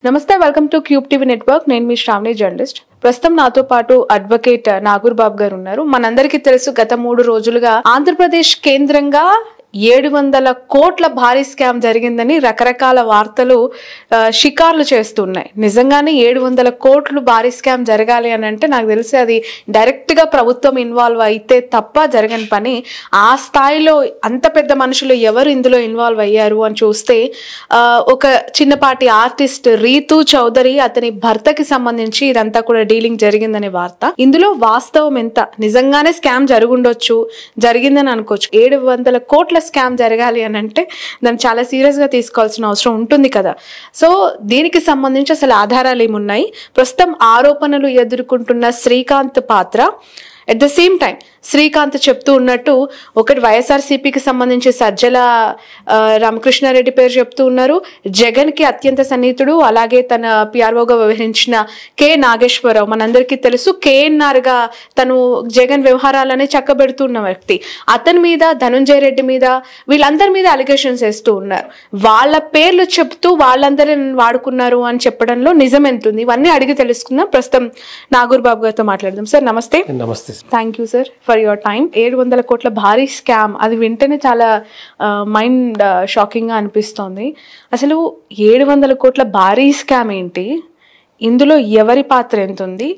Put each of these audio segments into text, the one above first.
నమస్తే, welcome to cube TV network. నేను మీ Shravani journalist. ప్రస్తుతం నాతో పాటు అడ్వకేట్ నాగూర్ బాబు గారు ఉన్నారు. మనందరికీ తెలుసు, గత 3 రోజులుగా ఆంధ్రప్రదేశ్ కేంద్రంగా 700 కోట్ల భారీ స్కామ్ జరిగిందని రకరకాల వార్తలు షికార్లు చేస్తున్నాయి. నిజంగానే 700 కోట్లు భారీ స్కామ్ జరగాలి అని అంటే నాకు తెలిసి అది డైరెక్ట్ గా ప్రభుత్వం ఇన్వాల్వ్ అయితే తప్ప జరగని పని. ఆ స్థాయిలో అంత పెద్ద మనుషులు ఎవరు ఇందులో ఇన్వాల్వ్ అయ్యారు అని చూస్తే ఒక చిన్నపాటి ఆర్టిస్ట్ రీతూ చౌదరి, అతని భర్తకి సంబంధించి ఇదంతా కూడా డీలింగ్ జరిగిందనే వార్త. ఇందులో వాస్తవం ఎంత? నిజంగానే స్కామ్ జరుగుండొచ్చు, జరిగిందని అనుకోవచ్చు. 700 కోట్ల స్కామ్ జరగాలి అని అంటే దాన్ని చాలా సీరియస్ గా తీసుకోవాల్సిన అవసరం ఉంటుంది కదా. సో దీనికి సంబంధించి అసలు ఆధారాలు ఏమున్నాయి? ప్రస్తుతం ఆరోపణలు ఎదుర్కొంటున్న శ్రీకాంత్ పాత్ర, at the same time Srikanth చెప్తూ ఉన్నట్టు ఒకటి వైఎస్ఆర్సీపీకి సంబంధించి సజ్జల రామకృష్ణారెడ్డి పేరు చెప్తూ ఉన్నారు. జగన్ కి అత్యంత సన్నిహితుడు, అలాగే తన పిఆర్ఓగా వ్యవహరించిన కె నాగేశ్వరరావు, మనందరికీ తెలుసు కేఎన్ఆర్ గా తను జగన్ వ్యవహారాలనే చక్కబెడుతున్న వ్యక్తి. అతని మీద, ధనుంజయ రెడ్డి మీద, వీళ్ళందరి మీద అలిగేషన్స్ వేస్తూ ఉన్నారు. వాళ్ళ పేర్లు చెప్తూ వాళ్ళందరినీ వాడుకున్నారు అని చెప్పడంలో నిజం ఎంతుంది? ఇవన్నీ అడిగి తెలుసుకుందాం. ప్రస్తుతం నాగూర్ బాబు గారితో మాట్లాడదాం. సార్ నమస్తే. నమస్తే. Thank you sir for your time. 700 కోట్ల భారీ స్కామ్, అది వింటేనే చాలా మైండ్ షాకింగ్ గా అనిపిస్తోంది. అసలు 700 కోట్ల భారీ స్కామ్ ఏంటి? ఇందులో ఎవరి పాత్ర ఎంత ఉంది?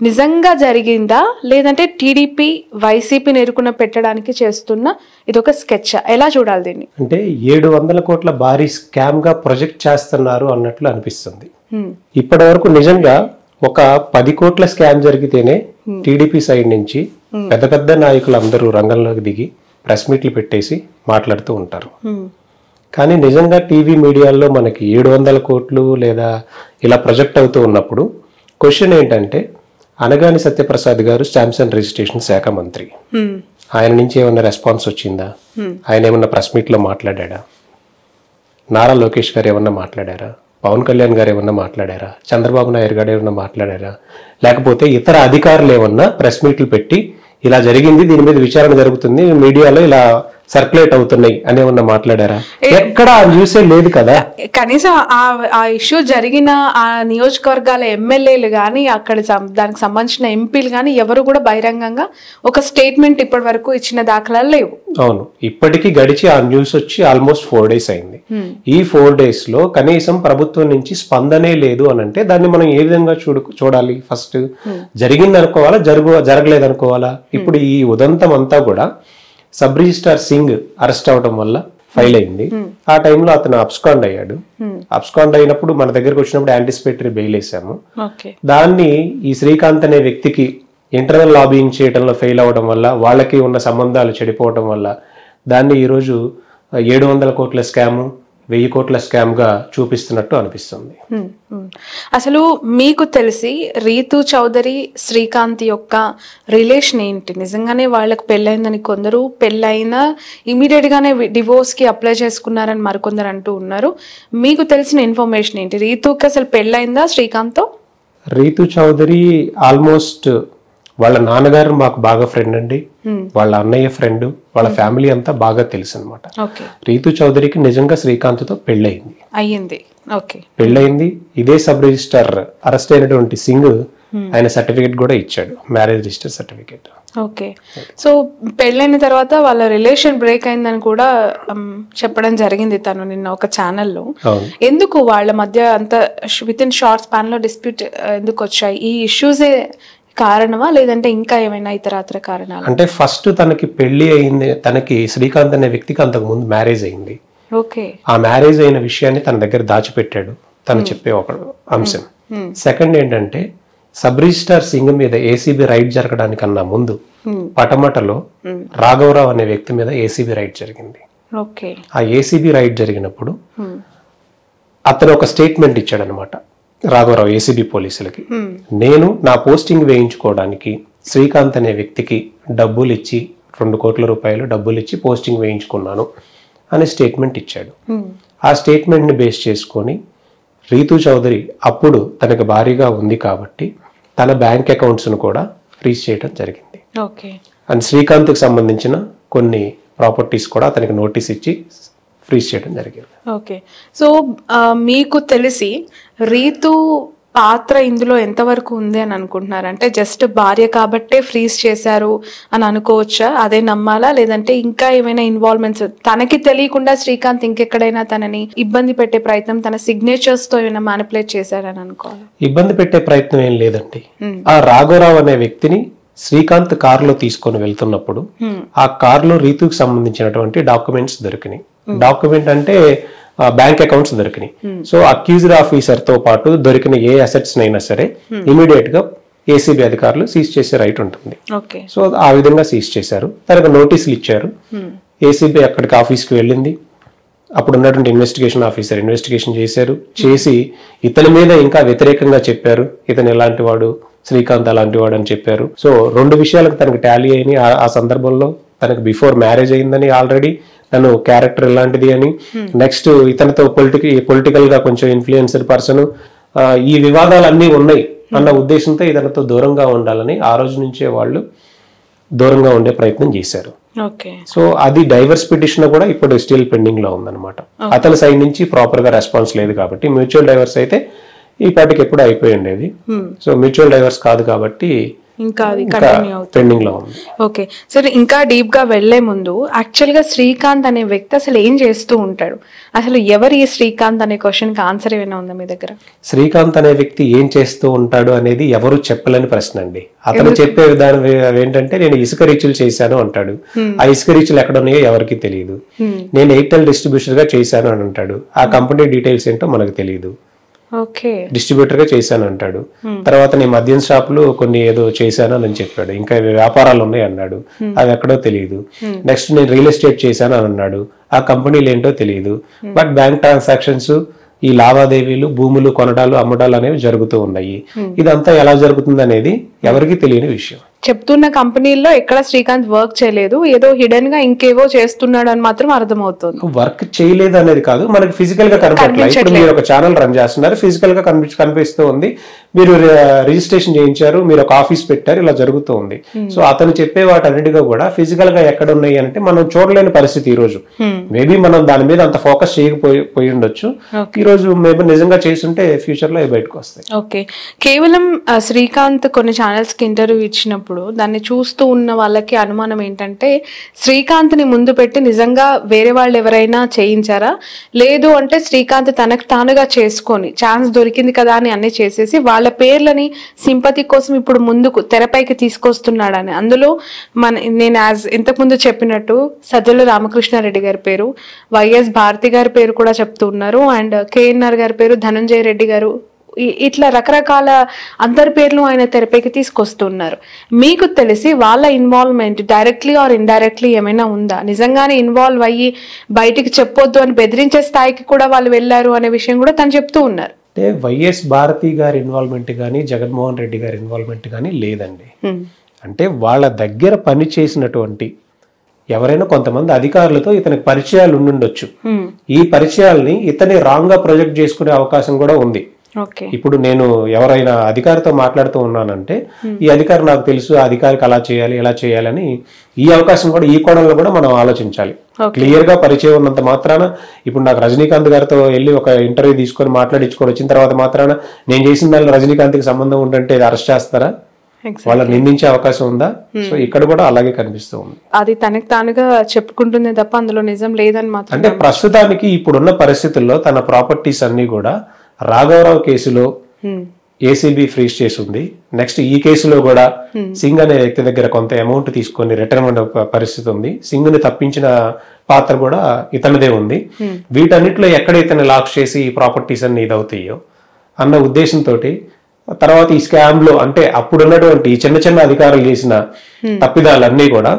నిజంగా జరిగిందా, లేదంటే టీడీపీ వైసీపీని ఎరుకున పెట్టడానికి చేస్తున్న ఇదొక స్కెచ్? ఎలా చూడాలి దీన్ని? అంటే 700 కోట్ల భారీ స్కామ్ గా ప్రొజెక్ట్ చేస్తున్నారు అన్నట్లు అనిపిస్తుంది. ఇప్పటి వరకు నిజంగా ఒక 10 కోట్ల స్కామ్ జరిగితేనే టీడీపీ సైడ్ నుంచి పెద్ద పెద్ద నాయకులు అందరూ రంగంలోకి దిగి ప్రెస్ మీట్లు పెట్టేసి మాట్లాడుతూ ఉంటారు. కానీ నిజంగా టీవీ మీడియాల్లో మనకి 700 కోట్లు లేదా ఇలా ప్రొజెక్ట్ అవుతూ ఉన్నప్పుడు క్వశ్చన్ ఏంటంటే, అనగాని సత్యప్రసాద్ గారు స్టాంప్స్ అండ్ రిజిస్ట్రేషన్ శాఖ మంత్రి, ఆయన నుంచి ఏమన్నా రెస్పాన్స్ వచ్చిందా? ఆయన ఏమన్నా ప్రెస్ మీట్లో మాట్లాడా? నారా లోకేష్ గారు ఏమన్నా మాట్లాడారా? పవన్ కళ్యాణ్ గారు ఏమన్నా మాట్లాడారా? చంద్రబాబు నాయుడు గారు ఏమన్నా మాట్లాడారా? లేకపోతే ఇతర అధికారులు ఏమన్నా ప్రెస్ మీట్లు పెట్టి ఇలా జరిగింది, దీని మీద విచారణ జరుగుతుంది, మీడియాలో ఇలా సర్క్యులేట్ అవుతున్నాయి అని ఏమన్నా మాట్లాడారా? ఎక్కడ ఆ న్యూసే లేదు కదా. కనీసం ఆ ఇష్యూ జరిగిన ఆ నియోజకవర్గాల ఎమ్మెల్యేలు కానీ, అక్కడ దానికి సంబంధించిన ఎంపీలు కానీ ఎవరు కూడా బహిరంగంగా ఒక స్టేట్మెంట్ ఇప్పటి వరకు ఇచ్చిన దాఖలాలు లేవు. అవును, ఇప్పటికీ గడిచి ఆ న్యూస్ వచ్చి ఆల్మోస్ట్ 4 days అయింది. ఈ 4 days లో కనీసం ప్రభుత్వం నుంచి స్పందనే లేదు అని అంటే దాన్ని మనం ఏ విధంగా చూడాలి? ఫస్ట్ జరిగింది అనుకోవాలా, జరగలేదు అనుకోవాలా? ఇప్పుడు ఈ ఉదంతం అంతా కూడా సబ్ రిజిస్ట్రార్ సింగ్ అరెస్ట్ అవడం వల్ల ఫైల్ అయింది. ఆ టైంలో అతను అబ్స్కాండ్ అయ్యాడు. అబ్స్కాండ్ అయినప్పుడు మన దగ్గరకు వచ్చినప్పుడు యాంటిసిపేటరీ బెయిల్ వేసాము. దాన్ని ఈ శ్రీకాంత్ అనే వ్యక్తికి ఇంటర్నల్ లాబింగ్ చేయడంలో ఫెయిల్ అవ్వడం వల్ల, వాళ్ళకి ఉన్న సంబంధాలు చెడిపోవడం వల్ల దాన్ని ఈరోజు 700 కోట్ల స్కామ్, 1000 కోట్ల స్కామ్ గా చూపిస్తున్నట్టు అనిపిస్తుంది. అసలు మీకు తెలిసి రీతూ చౌదరి, శ్రీకాంత్ యొక్క రిలేషన్ ఏంటి? నిజంగానే వాళ్ళకి పెళ్ళైందని కొందరు, పెళ్ళైనా ఇమీడియట్ గానే డివోర్స్ కి అప్లై చేసుకున్నారని మరికొందరు అంటూ ఉన్నారు. మీకు తెలిసిన ఇన్ఫర్మేషన్ ఏంటి? రీతూకి అసలు పెళ్ళైందా శ్రీకాంత్ తో? రీతూ చౌదరి ఆల్మోస్ట్ వాళ్ళ నాన్నగారు మాకు బాగా ఫ్రెండ్ అండి, వాళ్ళ అన్నయ్య ఫ్రెండ్, వాళ్ళ ఫ్యామిలీ అంతా బాగా తెలుసు అనమాట. రీతూ చౌదరికి నిజంగా శ్రీకాంత్ తో పెళ్ళయింది. పెళ్ళయింది. ఇదే సబ్ రిజిస్టర్ అరెస్ట్ అయినటువంటి సింగ్ ఆయన సర్టిఫికేట్ కూడా ఇచ్చాడు, marriage register certificate. Okay. So పెళ్ళైన తర్వాత వాళ్ళ రిలేషన్ బ్రేక్ అయిందని కూడా చెప్పడం జరిగింది తను నిన్న ఒక ఛానల్లో. ఎందుకు వాళ్ళ మధ్య అంత విత్ ఇన్ షార్ట్ స్పాన్ లో డిస్ప్యూట్ ఎందుకు వచ్చాయి? ఈ ఇష్యూసే కారణమా, లేదంటే ఇంకా ఏమైనా ఇతరాత్ర కారణాలు? అంటే ఫస్ట్ తనకి పెళ్లి అయింది, తనకి శ్రీకాంత్ అనే వ్యక్తికి అంతకు ముందు మ్యారేజ్ అయింది. ఓకే. ఆ మ్యారేజ్ అయిన విషయాన్ని తన దగ్గర దాచిపెట్టాడు తను చెప్పే ఒక అంశం. సెకండ్ ఏంటంటే, సబ్ రిజిస్ట్రార్ సింగ్ మీద ఏసీబీ రైడ్ జరగడానికన్నా ముందు పటమటలో రాఘవరావు అనే వ్యక్తి మీద ఏసీబీ రైడ్ జరిగింది. ఆ ఏసీబీ రైడ్ జరిగినప్పుడు అతను ఒక స్టేట్మెంట్ ఇచ్చాడు అనమాట రాఘవరావు ఏసీబీ పోలీసులకి. నేను నా పోస్టింగ్ వేయించుకోవడానికి శ్రీకాంత్ అనే వ్యక్తికి డబ్బులు ఇచ్చి 2 కోట్ల రూపాయలు డబ్బులు ఇచ్చి పోస్టింగ్ వేయించుకున్నాను అనే స్టేట్మెంట్ ఇచ్చాడు. ఆ స్టేట్మెంట్ ని బేస్ చేసుకొని రీతూ చౌదరి అప్పుడు తనకు భారీగా ఉంది కాబట్టి తన బ్యాంక్ అకౌంట్స్ ను కూడా ఫ్రీజ్ చేయడం జరిగింది. అండ్ శ్రీకాంత్ కి సంబంధించిన కొన్ని ప్రాపర్టీస్ కూడా అతనికి నోటీస్ ఇచ్చి ఫ్రీజ్ చేయడం జరిగింది. ఓకే, సో మీకు తెలిసి రీతు పాత్ర ఇందులో ఎంతవరకు ఉంది అని అనుకుంటున్నారు? అంటే జస్ట్ భార్య కాబట్టే ఫ్రీజ్ చేశారు అని అనుకోవచ్చా, అదే నమ్మాలా, లేదంటే ఇంకా ఏమైనా ఇన్వాల్వ్మెంట్స్ తనకి తెలియకుండా శ్రీకాంత్ ఇంకెక్కడైనా తనని ఇబ్బంది పెట్టే ప్రయత్నం, తన సిగ్నేచర్స్ తో ఏమైనా మ్యానిపులేట్ చేశారని అనుకోవాలి? ఇబ్బంది పెట్టే ప్రయత్నం ఏం లేదండి. ఆ రాఘవరావు అనే వ్యక్తిని శ్రీకాంత్ కారులో తీసుకొని వెళ్తున్నప్పుడు ఆ కారులో రీతుకి సంబంధించినటువంటి డాక్యుమెంట్స్ దొరికినాయి. డాక్యుమెంట్ అంటే బ్యాంక్ అకౌంట్స్ దొరికినాయి. సో అక్యూజ్డ్ ఆఫీసర్ తో పాటు దొరికిన ఏ అసెట్స్ అయినా సరే ఇమీడియట్ గా ఏసీబీ అధికారులు సీజ్ చేసే రైట్ ఉంటుంది. సో ఆ విధంగా సీజ్ చేశారు. తనకు నోటీసులు ఇచ్చారు. ఏసీబీ అక్కడికి ఆఫీస్కి వెళ్ళింది. అప్పుడు ఉన్నటువంటి ఇన్వెస్టిగేషన్ ఆఫీసర్ ఇన్వెస్టిగేషన్ చేసి ఇతని మీద ఇంకా వ్యతిరేకంగా చెప్పారు. ఇతను ఎలాంటి వాడు, శ్రీకాంత్ అలాంటి వాడు అని చెప్పారు. సో 2 విషయాలకు తనకు టాలీ అయినాయి. ఆ సందర్భంలో తనకు బిఫోర్ మ్యారేజ్ అయిందని, ఆల్రెడీ తను క్యారెక్టర్ ఎలాంటిది అని, నెక్స్ట్ ఇతనితో పొలిటికల్ గా కొంచెం ఇన్ఫ్లుయెన్స్డ్ పర్సన్, ఈ వివాదాలన్నీ ఉన్నాయి అన్న ఉద్దేశంతో ఇతనితో దూరంగా ఉండాలని ఆ రోజు నుంచే వాళ్ళు దూరంగా ఉండే ప్రయత్నం చేశారు. సో అది డైవర్స్ పిటిషన్ కూడా ఇప్పుడు స్టిల్ పెండింగ్ లో ఉందన్నమాట. అతని సైడ్ నుంచి ప్రాపర్ గా రెస్పాన్స్ లేదు కాబట్టి, మ్యూచువల్ డైవర్స్ అయితే ఈ పాటికి ఎప్పుడు అయిపోయి ఉండేది. సో మ్యూచువల్ డైవర్స్ కాదు కాబట్టి ఇంకా అది కంటిన్యూ అవుతుంది, పెండింగ్ లో ఉంది. ఓకే, సరే, ఇంకా డీప్ గా వెళ్లే ముందు యాక్చువల్ గా శ్రీకాంత్ అనే వ్యక్తి అసలు ఏం చేస్తూ ఉంటాడు? అసలు ఎవరు ఈ శ్రీకాంత్ అనే క్వశ్చన్ కి ఆన్సర్ ఏమైనా ఉందా మీ దగ్గర? శ్రీకాంత్ అనే వ్యక్తి ఏం చేస్తూ ఉంటాడు అనేది ఎవరు చెప్పలేని ప్రశ్న అండి. అతను చెప్పే విధానం ఏంటంటే, నేను ఇసుక రీచులు చేశాను అంటాడు. ఆ ఇసుక రీచులు ఎక్కడ ఉన్నాయో ఎవరికి తెలియదు. నేను ఎయిర్టెల్ డిస్ట్రిబ్యూటర్ గా చేశాను అని అంటాడు. ఆ కంపెనీ డీటెయిల్స్ ఏంటో మనకు తెలియదు. డిస్ట్రిబ్యూటర్ గా చేశాను అంటాడు. తర్వాత నేను మద్యం షాపులు కొన్ని ఏదో చేశాను అని చెప్పాడు. ఇంకా వ్యాపారాలు ఉన్నాయి అన్నాడు. అది ఎక్కడో తెలియదు. నెక్స్ట్ నేను రియల్ ఎస్టేట్ చేశాను అని అన్నాడు. ఆ కంపెనీలు ఏంటో తెలియదు. బట్ బ్యాంక్ ట్రాన్సాక్షన్స్, ఈ లావాదేవీలు, భూములు కొనడాలు అమ్మడాలు అనేవి జరుగుతూ ఉన్నాయి. ఇదంతా ఎలా జరుగుతుంది అనేది ఎవరికి తెలియని విషయం. చెప్తున్న కంపెనీల్లో ఎక్కడ శ్రీకాంత్ వర్క్ చేయలేదు, ఏదో హిడెన్ గా ఇంకేవో చేస్తున్నాడు అని మాత్రం అర్థమవుతుంది. వర్క్ చేయలేదు అనేది కాదు, మనకి ఫిజికల్ గా కనపడలేదు. ఇప్పుడు మీరు ఒక ఛానల్ రన్ చేస్తున్నారు, ఫిజికల్ గా కనిపిస్తూ ఉంది. మీరు రిజిస్ట్రేషన్ చేయించారు, మీరు ఒక ఆఫీస్ పెట్టారు, ఇలా జరుగుతూ ఉంది. సో అతను చెప్పే వాటన్నిటిగా కూడా ఫిజికల్ గా ఎక్కడ ఉన్నాయి అంటే మనం చూడలేని పరిస్థితి ఈ రోజు. మేబీ మనం దాని మీద అంత ఫోకస్ చేయకపోయి ఉండొచ్చు. ఈ రోజు మేబీ నిజంగా చేస్తుంటే ఫ్యూచర్ లో బయటకు వస్తాయి. ఓకే, కేవలం శ్రీకాంత్ కొన్ని ఛానల్స్ కి ఇంటర్వ్యూ ఇచ్చినప్పుడు దాన్ని చూస్తూ ఉన్న వాళ్ళకి అనుమానం ఏంటంటే, శ్రీకాంత్ ని ముందు పెట్టి నిజంగా వేరే వాళ్ళు ఎవరైనా చేయించారా, లేదు అంటే శ్రీకాంత్ తనకు తానుగా చేసుకొని ఛాన్స్ దొరికింది కదా అని అన్ని చేసేసి వాళ్ళ పేర్లని సింపతి కోసం ఇప్పుడు ముందుకు తెరపైకి తీసుకొస్తున్నాడని. అందులో నేను ఇంతకు ముందు చెప్పినట్టు సజ్జల రామకృష్ణారెడ్డి గారి పేరు, వైఎస్ భారతి గారి పేరు కూడా చెప్తూ ఉన్నారు, అండ్ కేఎన్ఆర్ గారి పేరు, ధనంజయ రెడ్డి గారు, ఇట్లా రకరకాల అందరి పేర్లు ఆయన తెరపైకి తీసుకొస్తున్నారు. మీకు తెలిసి వాళ్ళ ఇన్వాల్వ్మెంట్ డైరెక్ట్లీ ఆర్ ఇండైరెక్ట్లీ ఏమైనా ఉందా? నిజంగానే ఇన్వాల్వ్ అయ్యి బయటికి చెప్పొద్దు అని బెదిరించే స్థాయికి కూడా వాళ్ళు వెళ్లారు అనే విషయం కూడా తను చెప్తూ ఉన్నారు. అంటే వైఎస్ భారతి గారి ఇన్వాల్వ్మెంట్ కానీ జగన్మోహన్ రెడ్డి గారి ఇన్వాల్వ్మెంట్ కానీ లేదండి. అంటే వాళ్ళ దగ్గర పని చేసినటువంటి ఎవరైనా కొంతమంది అధికారులతో ఇతనికి పరిచయాలు ఉండుండొచ్చు. ఈ పరిచయాల్ని ఇతని రాంగ్ గా ప్రొజెక్ట్ చేసుకునే అవకాశం కూడా ఉంది. ఇప్పుడు నేను ఎవరైనా అధికారితో మాట్లాడుతూ ఉన్నానంటే, ఈ అధికారి నాకు తెలుసు, ఆ అధికారికి అలా చేయాలి ఇలా చేయాలని ఈ అవకాశం కూడా, ఈ కోణంలో కూడా మనం ఆలోచించాలి. క్లియర్ గా పరిచయం ఉన్నంత మాత్రాన, ఇప్పుడు నాకు రజనీకాంత్ గారితో వెళ్ళి ఒక ఇంటర్వ్యూ తీసుకొని మాట్లాడించుకొని వచ్చిన తర్వాత మాత్రాన నేను చేసిన దానిలో రజనీకాంత్ కి సంబంధం ఉంటే అరెస్ట్ చేస్తారా? వాళ్ళని నిందించే అవకాశం ఉందా? సో ఇక్కడ కూడా అలాగే కనిపిస్తూ ఉంది. అది తనకు తానుగా చెప్పుకుంటుంది తప్ప అందులో నిజం లేదని మాత్రం. అంటే ప్రస్తుతానికి ఇప్పుడున్న పరిస్థితుల్లో తన ప్రాపర్టీస్ అన్ని కూడా రాఘవరావు కేసులో ఏసీబీ ఫ్రీజ్ చేసి ఉంది. నెక్స్ట్ ఈ కేసులో కూడా సింగ్ అనే వ్యక్తి దగ్గర కొంత అమౌంట్ తీసుకొని రిటర్న్ అనే పరిస్థితి ఉంది. సింగ్ ని తప్పించిన పాత్ర కూడా ఇతనిదే ఉంది. వీటన్నిటిలో ఎక్కడ ఇతను లాక్ చేసి ఈ ప్రాపర్టీస్ అన్ని ఇదవుతాయో అన్న ఉద్దేశంతో తర్వాత ఈ స్కామ్ లో, అంటే అప్పుడున్నటువంటి ఈ చిన్న చిన్న అధికారులు చేసిన తప్పిదాలన్నీ కూడా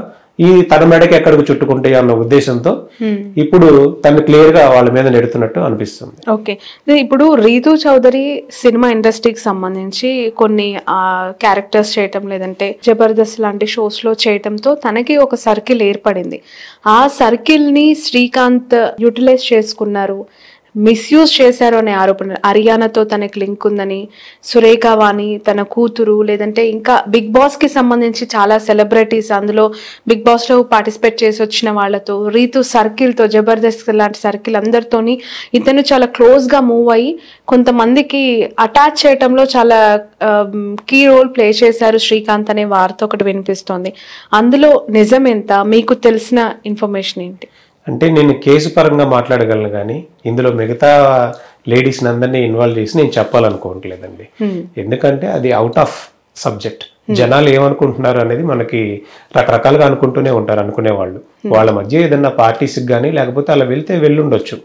ఈ తన మెడకి ఎక్కడికి చుట్టుకుంటాయి అన్న ఉద్దేశంతో ఇప్పుడు తను క్లియర్ గా వాళ్ళ మీద నెడుతున్నట్టు అనిపిస్తుంది. ఓకే, ఇప్పుడు రీతు చౌదరి సినిమా ఇండస్ట్రీకి సంబంధించి కొన్ని క్యారెక్టర్స్ చేయటం, లేదంటే జబర్దస్త్ లాంటి షోస్ లో చేయటంతో తనకి ఒక సర్కిల్ ఏర్పడింది. ఆ సర్కిల్ ని శ్రీకాంత్ యూటిలైజ్ చేసుకున్నారు. మిస్యూజ్ చేశారు అనే ఆరోపణ. హర్యానాతో తనకి లింక్ ఉందని, సురేఖ వాణి తన కూతురు, లేదంటే ఇంకా బిగ్ బాస్ కి సంబంధించి చాలా సెలబ్రిటీస్ అందులో బిగ్ బాస్ లో పార్టిసిపేట్ చేసి వచ్చిన వాళ్ళతో, రీతు సర్కిల్ తో, జబర్దస్త్ లాంటి సర్కిల్ అందరితోని ఇతను చాలా క్లోజ్ గా మూవ్ అయ్యి కొంతమందికి అటాచ్ చేయటంలో చాలా కీ రోల్ ప్లే చేశారు శ్రీకాంత్ అనే వార్త ఒకటి వినిపిస్తోంది. అందులో నిజం ఎంత, మీకు తెలిసిన ఇన్ఫర్మేషన్ ఏంటి? అంటే నేను కేసు పరంగా మాట్లాడగలను కానీ ఇందులో మిగతా లేడీస్ అందరినీ ఇన్వాల్వ్ చేసి నేను చెప్పాలనుకోవట్లేదండి. ఎందుకంటే అది అవుట్ ఆఫ్ సబ్జెక్ట్. జనాలు ఏమనుకుంటున్నారు అనేది మనకి రకరకాలుగా అనుకుంటూనే ఉంటారు అనుకునేవాళ్ళు. వాళ్ళ మధ్య ఏదన్నా పార్టీస్ కానీ లేకపోతే అలా వెళ్తే వెళ్ళుండొచ్చు,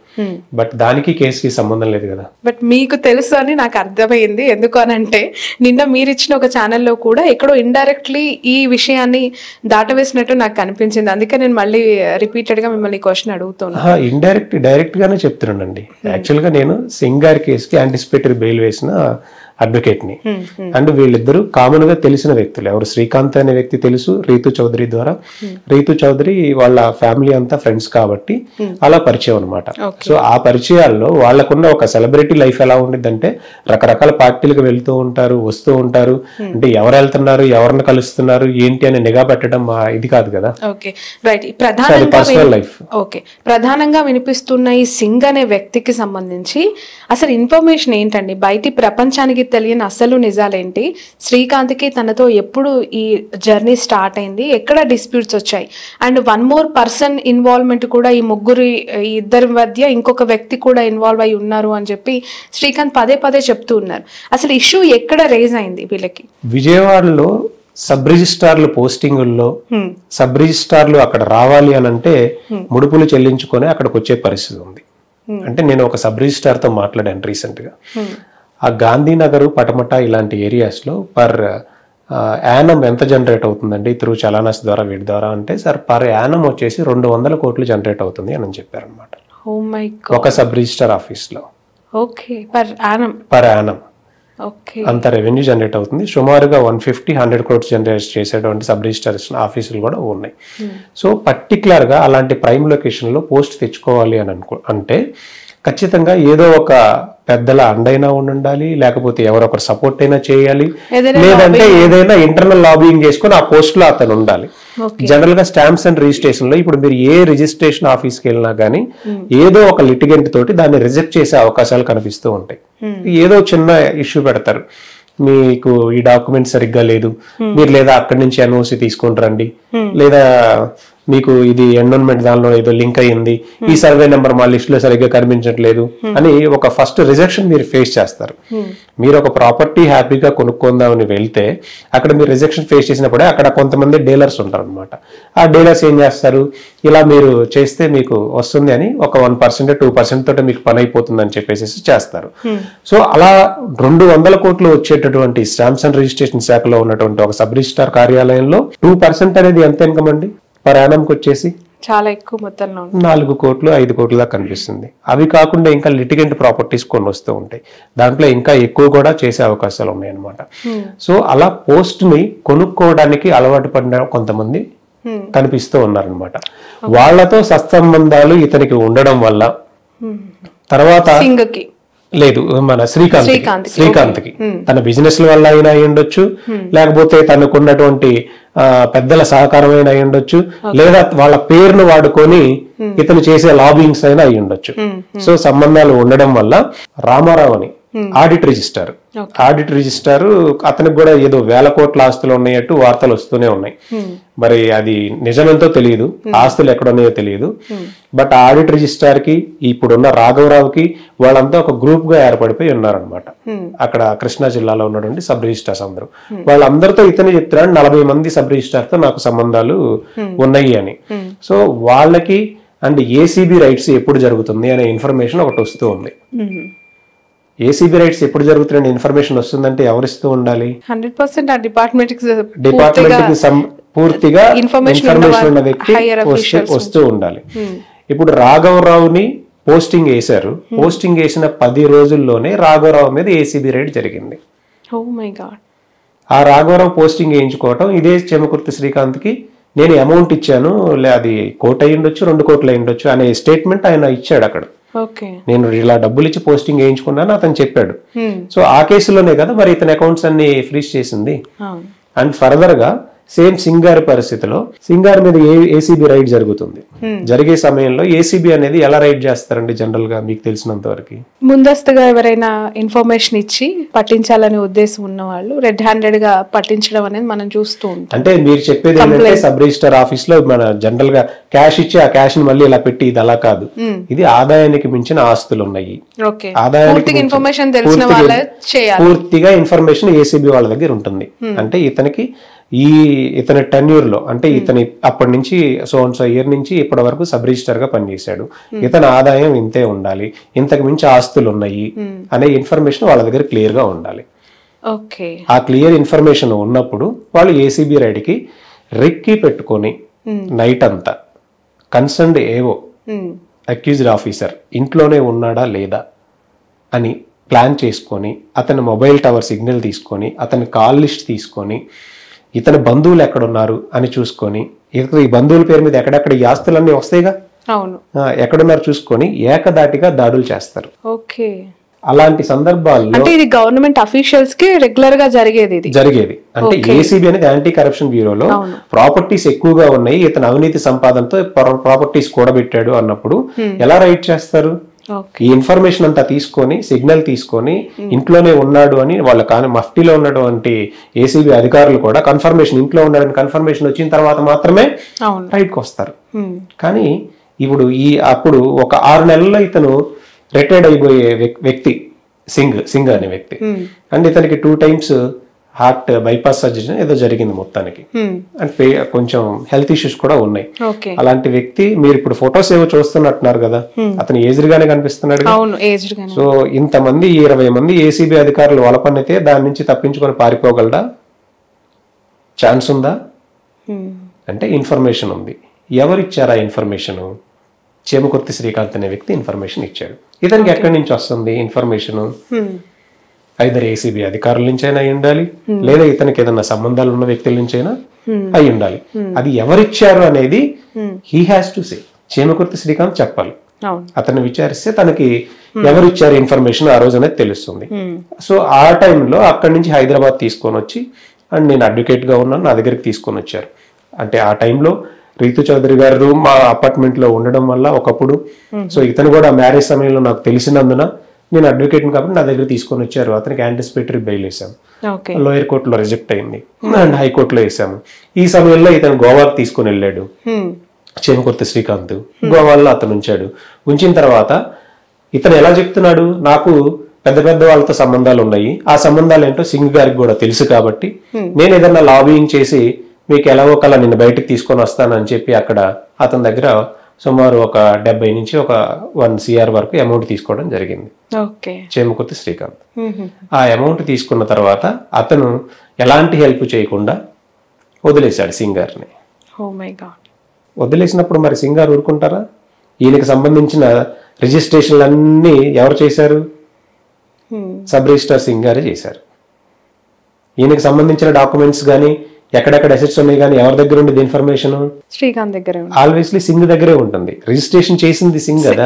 బట్ దానికి కేసుకి సంబంధం లేదు కదా. బట్ మీకు తెలుసు అని నాకు అర్థమైంది. ఎందుకు అనంటే నిన్న మీరు ఇచ్చిన ఒక ఛానల్లో కూడా ఎక్కడో ఇండైరెక్ట్లీ ఈ విషయాన్ని దాటవేసినట్టు నాకు కనిపించింది. అందుకే నేను మళ్ళీ రిపీటెడ్ గా మిమ్మల్ని క్వశ్చన్ అడుగుతున్నాను. డైరెక్ట్ గానే చెప్తున్నానండి. యాక్చువల్ గా నేను సింగార్ కేసుకి యాంటిసిపేటరీ బెయిల్ వేసిన అడ్వకేట్ ని. అండ్ వీళ్ళిద్దరూ కామన్ గా తెలిసిన వ్యక్తులు. ఎవరు శ్రీకాంత్ అనే వ్యక్తి తెలుసు రీతు చౌదరి ద్వారా. రీతు చౌదరి వాళ్ళ ఫ్యామిలీ అంతా ఫ్రెండ్స్ కాబట్టి అలా పరిచయం అనమాట. సో ఆ పరిచయాల్లో వాళ్ళకున్న ఒక సెలబ్రిటీ లైఫ్ ఎలా ఉండిద్దంటే రకరకాల పార్టీలకు వెళ్తూ ఉంటారు, వస్తూ ఉంటారు. అంటే ఎవరు వెళ్తున్నారు, ఎవరిని కలుస్తున్నారు, ఏంటి అని నిఘా పెట్టడం ఇది కాదు కదా. Personal life. ఓకే, ప్రధానంగా వినిపిస్తున్న ఈ సింగ్ అనే వ్యక్తికి సంబంధించి అసలు ఇన్ఫర్మేషన్ ఏంటండి? బయటి ప్రపంచానికి తెలియని అసలు నిజాలేంటి? శ్రీకాంత్కి తనతో ఎప్పుడు ఈ జర్నీ స్టార్ట్ అయింది, ఎక్కడ డిస్ప్యూట్స్ వచ్చాయి, and one more person involvement కూడా ఈ ఇద్దరి మధ్య ఇంకొక వ్యక్తి కూడా ఇన్వాల్వ్ అయి ఉన్నారు అని చెప్పి శ్రీకాంత్ పదే పదే చెప్తూ ఉన్నారు. అసలు ఇష్యూ ఎక్కడ రేజ్ అయింది వీళ్ళకి? విజయవాడలో సబ్ రిజిస్ట్రార్లు పోస్టింగుల్లో సబ్ రిజిస్ట్రార్లు అక్కడ రావాలి అని అంటే ముడుపులు చెల్లించుకొని అక్కడికి వచ్చే పరిస్థితి ఉంది. అంటే నేను ఒక సబ్ రిజిస్ట్రార్ తో మాట్లాడాను రీసెంట్ గా. ఆ గాంధీనగర్, పటమట ఇలాంటి ఏరియాస్ లో పర్ యానం ఎంత జనరేట్ అవుతుందండి త్రూ చలానాస్ ద్వారా వీటి ద్వారా అంటే సార్ పర్ యానం వచ్చేసి 200 కోట్లు జనరేట్ అవుతుంది అని చెప్పారు అనమాట. ఒక సబ్ రిజిస్టర్ ఆఫీస్ లో పర్ యానం అంత రెవెన్యూ జనరేట్ అవుతుంది. సుమారుగా 150-100 crores జనరేట్ చేసేటువంటి సబ్ రిజిస్ట్రేషన్ ఆఫీసులు కూడా ఉన్నాయి. సో పర్టికులర్ గా అలాంటి ప్రైమ్ లొకేషన్ లో పోస్ట్ తెచ్చుకోవాలి అని అంటే ఖచ్చితంగా ఏదో ఒక పెద్దల అండైనా ఉండాలి, లేకపోతే ఎవరొకరు సపోర్ట్ అయినా చేయాలి, లేదంటే ఏదైనా ఇంటర్నల్ లాబింగ్ చేసుకుని ఆ పోస్ట్ లో అతను ఉండాలి. జనరల్ గా స్టాంప్స్ అండ్ రిజిస్ట్రేషన్ లో ఇప్పుడు మీరు ఏ రిజిస్ట్రేషన్ ఆఫీస్కి వెళ్ళినా గానీ ఏదో ఒక లిటిగెంట్ తోటి దాన్ని రిజెక్ట్ చేసే అవకాశాలు కనిపిస్తూ ఉంటాయి. ఏదో చిన్న ఇష్యూ పెడతారు, మీకు ఈ డాక్యుమెంట్ సరిగ్గా లేదు, మీరు లేదా అక్కడి నుంచి ఎన్ఓసి తీసుకొని రండి, లేదా మీకు ఇది ఎన్రోల్మెంట్ దానిలో ఏదో లింక్ అయ్యింది, ఈ సర్వే నెంబర్ మా లిస్ట్ లో సరిగ్గా కనిపించట్లేదు అని ఒక ఫస్ట్ రిజెక్షన్ మీరు ఫేస్ చేస్తారు. మీరు ఒక ప్రాపర్టీ హ్యాపీగా కొనుక్కుందామని వెళ్తే అక్కడ మీరు రిజెక్షన్ ఫేస్ చేసినప్పుడే అక్కడ కొంతమంది డీలర్స్ ఉంటారు అనమాట. ఆ డీలర్స్ ఏం చేస్తారు, ఇలా మీరు చేస్తే మీకు వస్తుంది అని ఒక 1%, 2% తోటి మీకు పని అయిపోతుంది అని చెప్పేసి చేస్తారు. సో అలా 200 కోట్లు వచ్చేటటువంటి స్టాంప్స్ అండ్ రిజిస్ట్రేషన్ శాఖలో ఉన్నటువంటి ఒక సబ్ రిజిస్ట్రార్ కార్యాలయంలో 2% అనేది ఎంత ఇన్కమ్ అండి పర్ యానంకి వచ్చేసి? చాలా ఎక్కువ మొత్తంలో 4 కోట్లు 5 కోట్ల దాకా కనిపిస్తుంది. అవి కాకుండా ఇంకా లిటిగెంట్ ప్రాపర్టీస్ కొన్ని వస్తూ ఉంటాయి, దాంట్లో ఇంకా ఎక్కువ కూడా చేసే అవకాశాలు ఉన్నాయి అనమాట. సో అలా పోస్ట్ ని కొనుక్కోవడానికి అలవాటు పడిన కొంతమంది కనిపిస్తూ ఉన్నారనమాట. వాళ్లతో సత్సంబంధాలు ఇతనికి ఉండడం వల్ల తర్వాత లేదు మన శ్రీకాంత్కి తన బిజినెస్ వల్ల అయినా అయి ఉండొచ్చు, లేకపోతే తనకున్నటువంటి పెద్దల సహకారం అయినా అయి ఉండొచ్చు, లేదా వాళ్ళ పేరును వాడుకొని ఇతను చేసే లాబింగ్స్ అయినా అయి ఉండొచ్చు. సో సంబంధాలు ఉండడం వల్ల రామారావు అని ఆడిట్ రిజిస్టర్ అతనికి కూడా ఏదో 1000 కోట్ల ఆస్తులు ఉన్నాయట్టు వార్తలు వస్తూనే ఉన్నాయి. మరి అది నిజమెంతో తెలియదు, ఆస్తులు ఎక్కడున్నాయో తెలియదు. బట్ ఆడిట్ రిజిస్ట్రార్ కి ఇప్పుడున్న రాఘవరావుకి వాళ్ళంతా ఒక గ్రూప్ గా ఏర్పడిపోయి ఉన్నారనమాట. అక్కడ కృష్ణా జిల్లాలో ఉన్నటువంటి సబ్ రిజిస్ట్రార్స్ అందరూ వాళ్ళందరితో ఇతనే చెప్తున్నాడు 40 మంది సబ్ రిజిస్ట్రార్ తో నాకు సంబంధాలు ఉన్నాయి అని. సో వాళ్ళకి అండ్ ఏసీబీ రైట్స్ ఎప్పుడు జరుగుతుంది అనే ఇన్ఫర్మేషన్ ఒకటి వస్తూ ఉంది. ఏసీబీ రైట్స్ ఎప్పుడు జరుగుతున్న ఇన్ఫర్మేషన్ వస్తుందంటే ఎవరిస్తూ ఉండాలి? 100% డిపార్ట్మెంట్ పూర్తిగా ఇన్ఫర్మేషన్ ఉన్న వ్యక్తి వస్తూ ఉండాలి. ఇప్పుడు రాఘవరావుని పోస్టింగ్ వేశారు, పోస్టింగ్ వేసిన 10 రోజుల్లోనే రాఘవరావు మీద ఏసీబీ రైడ్ జరిగింది. ఆ రాఘవరావు పోస్టింగ్ వేయించుకోవటం ఇదే చెమకుర్తి శ్రీకాంత్ కి నేను అమౌంట్ ఇచ్చాను, అది 1 కోటి అయి ఉండొచ్చు 2 కోట్లు అయి ఉండొచ్చు అనే స్టేట్మెంట్ ఆయన ఇచ్చాడు అక్కడ. ఓకే. నేను ఇలా డబ్బులు ఇచ్చి పోస్టింగ్ వేయించుకున్నాను అతను చెప్పాడు. సో ఆ కేసులోనే కదా మరి ఇతని అకౌంట్స్ అన్ని ఫ్రీజ్ చేసింది. అండ్ ఫర్దర్ గా సేమ్ సింగార్ పరిస్థితిలో సింగార్ మీద ఏసీబీ రైడ్ జరుగుతుంది. జరిగే సమయంలో ఏసీబీ అనేది ఎలా రైడ్ చేస్తారండి జనరల్ గా మీకు తెలిసినంత వరకు? ముందస్తుగా ఎవరైనా ఇన్ఫర్మేషన్ ఇచ్చి పట్టించాలనే ఉద్దేశం ఉన్న వాళ్ళు రెడ్ హ్యాండెడ్ గా పట్టించడం అనేది మనం చూస్తూ ఉంటాం. అంటే మీరు చెప్పేది ఏంటంటే సబ్ రిజిస్టర్ ఆఫీస్ లో మన జనరల్ గా క్యాష్ ఇచ్చి ఆ క్యాష్ ని మళ్ళీ ఇలా పెట్టి ఇది అలా కాదు. ఇది ఆదాయానికి మించిన ఆస్తులు ఉన్నాయి, ఆదాయానికి ఇన్ఫర్మేషన్ తెలిసిన వాళ్ళే చేయాలి. పూర్తిగా ఇన్ఫర్మేషన్ ఏసీబీ వాళ్ళ దగ్గర ఉంటుంది. అంటే ఇతనికి ఇతని టెన్యూర్ లో అంటే ఇతని అప్పటి నుంచి సో ఇయర్ నుంచి ఇప్పటి వరకు సబ్ రిజిస్టర్ గా పనిచేశాడు, ఇతని ఆదాయం ఇంతే ఉండాలి, ఇంతకు మించి ఆస్తులు ఉన్నాయి అనే ఇన్ఫర్మేషన్ వాళ్ళ దగ్గర క్లియర్ గా ఉండాలి. ఆ క్లియర్ ఇన్ఫర్మేషన్ ఉన్నప్పుడు వాళ్ళు ఏసీబీ రైడ్ కి రెక్కి పెట్టుకొని నైట్ అంతా కన్సర్న్డ్ ఏవో అక్యూజ్డ్ ఆఫీసర్ ఇంట్లోనే ఉన్నాడా లేదా అని ప్లాన్ చేసుకొని అతని మొబైల్ టవర్ సిగ్నల్ తీసుకొని అతని కాల్ లిస్ట్ తీసుకొని ఇతని బంధువులు ఎక్కడున్నారు అని చూసుకొని ఈ బంధువుల పేరు మీద ఎక్కడెక్కడ ఈ ఆస్తులన్నీ వస్తాయిగా ఎక్కడున్నారు చూసుకొని ఏకదాటిగా దాడులు చేస్తారు. అలాంటి సందర్భాల్లో అంటే ఇది గవర్నమెంట్ అఫీషియల్స్ కి రెగ్యులర్ గా జరిగేది. అంటే ఏసీబీ అనేది యాంటీ కరప్షన్ బ్యూరోలో ప్రాపర్టీస్ ఎక్కువగా ఉన్నాయి, ఇతను అవినీతి సంపాదనతో ప్రాపర్టీస్ కూడబెట్టాడు అన్నప్పుడు ఎలా రైడ్ చేస్తారు? ఈ ఇన్ఫర్మేషన్ అంతా తీసుకొని సిగ్నల్ తీసుకొని ఇంట్లోనే ఉన్నాడు అని వాళ్ళ మఫ్టీలో ఉన్నటువంటి ఏసీబీ అధికారులు కూడా కన్ఫర్మేషన్ ఇంట్లో ఉన్నాడని కన్ఫర్మేషన్ వచ్చిన తర్వాత మాత్రమే రైడ్కి వస్తారు. కానీ ఇప్పుడు అప్పుడు ఒక 6 నెలల్లో ఇతను రిటైర్డ్ అయిపోయే వ్యక్తి సింగ్ అనే వ్యక్తి. అండ్ ఇతనికి 2 times హార్ట్ బైపాస్ సర్జరీ ఏదో జరిగింది మొత్తానికి. అంటే కొంచెం హెల్త్ ఇష్యూస్ కూడా ఉన్నాయి. అలాంటి వ్యక్తి మీరు ఇప్పుడు ఫొటోస్ ఏవో చూస్తున్నట్టున్నారు కదా, అతను ఏజ్డ్ గానే కనిపిస్తున్నాడు. సో ఇంతమంది 20 మంది ఏసీబీ అధికారులు వలపన్నితే దాని నుంచి తప్పించుకొని పారిపోగలడా? ఛాన్స్ ఉందా? అంటే ఇన్ఫర్మేషన్ ఉంది. ఎవరిచ్చారా ఇన్ఫర్మేషన్? చేమకుర్తి శ్రీకాంత్ అనే వ్యక్తి ఇన్ఫర్మేషన్ ఇచ్చాడు. ఇతనికి ఎక్కడి నుంచి వస్తుంది ఇన్ఫర్మేషన్? ఐదర్ ఏసీబీ అధికారుల నుంచైనా అయి ఉండాలి, లేదా ఇతనికి ఏదైనా సంబంధాలు ఉన్న వ్యక్తుల నుంచైనా అయి ఉండాలి. అది ఎవరిచ్చారు అనేది he has to say. Chemakurthi Srikanth చెప్పాలి. అతన్ని విచారిస్తే తనకి ఎవరిచ్చారు ఇన్ఫర్మేషన్ ఆ రోజు అనేది తెలుస్తుంది. సో ఆ టైంలో అక్కడి నుంచి హైదరాబాద్ తీసుకొని వచ్చి అండ్ నేను అడ్వకేట్ గా ఉన్నాను నా దగ్గరికి తీసుకొని వచ్చారు. అంటే ఆ టైంలో రీతు చౌదరి గారు మా అపార్ట్మెంట్ లో ఉండడం వల్ల ఒకప్పుడు సో ఇతను కూడా మ్యారేజ్ సమయంలో నాకు తెలిసినందున నేను అడ్వకేట్ కాబట్టి నా దగ్గర తీసుకొని వచ్చారు. అతనికి యాంటిసిపేటరీ బెయిల్ వేసాము, లోయర్ కోర్టులో రిజెక్ట్ అయింది అండ్ హైకోర్టులో వేసాము. ఈ సమయంలో ఇతను గోవాకి తీసుకుని వెళ్ళాడు చేమకుర్తి శ్రీకాంత్. గోవాలో అతను ఉంచిన తర్వాత ఇతను ఎలా చెప్తున్నాడు, నాకు పెద్ద పెద్ద వాళ్ళతో సంబంధాలు ఉన్నాయి, ఆ సంబంధాలు ఏంటో సింగ్ గారికి కూడా తెలుసు కాబట్టి నేను ఏదన్నా లాబింగ్ చేసి మీకు ఎలాగో కలా నిన్ను బయటకు తీసుకొని వస్తానని చెప్పి అక్కడ అతని దగ్గర సుమారు ఒక 70 నుంచి ఒక 1 CR వరకు అమౌంట్ తీసుకోవడం జరిగింది చేమకుర్తి శ్రీకాంత్. ఆ అమౌంట్ తీసుకున్న తర్వాత అతను ఎలాంటి హెల్ప్ చేయకుండా వదిలేశాడు సింగార్ని. వదిలేసినప్పుడు మరి సింగార్ ఊరుకుంటారా? ఈయనకి సంబంధించిన రిజిస్ట్రేషన్లు అన్నీ ఎవరు చేశారు? సబ్ రిజిస్టర్ సింగారే చేశారు. ఈయనకి సంబంధించిన డాక్యుమెంట్స్ కానీ ఎక్కడెక్కడ అసెట్స్ ఉన్నాయి కానీ ఎవరి దగ్గర ఉండేది ఇన్ఫర్మేషన్? శ్రీకాంత్ దగ్గర. ఆల్వేస్లీ సింగ్ దగ్గరే ఉంటుంది. రిజిస్ట్రేషన్ చేసింది సింగ్ కదా.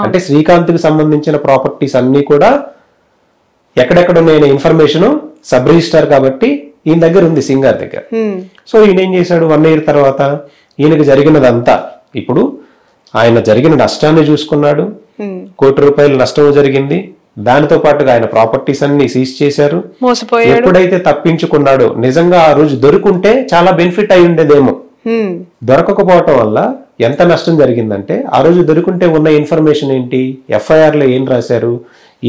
అంటే శ్రీకాంత్ కి సంబంధించిన ప్రాపర్టీస్ అన్ని కూడా ఎక్కడెక్కడ ఉన్నాయనే ఇన్ఫర్మేషన్ సబ్ రిజిస్టర్ కాబట్టి ఈయన దగ్గర ఉంది సింగార్ దగ్గర. సో ఈయన ఏం చేశాడు 1 year తర్వాత ఈయనకి జరిగినదంతా ఇప్పుడు ఆయన జరిగిన నష్టాన్ని చూసుకున్నాడు. 1 కోటి రూపాయల నష్టం జరిగింది. దానితో పాటుగా ఆయన ప్రాపర్టీస్ అన్ని సీజ్ చేశారు. ఎప్పుడైతే తప్పించుకున్నాడో నిజంగా ఆ రోజు దొరుకుంటే చాలా బెనిఫిట్ అయి ఉండేదేమో. దొరకకపోవటం వల్ల ఎంత నష్టం జరిగిందంటే ఆ రోజు దొరుకుంటే ఉన్న ఇన్ఫర్మేషన్ ఏంటి? FIR లో ఏం రాశారు?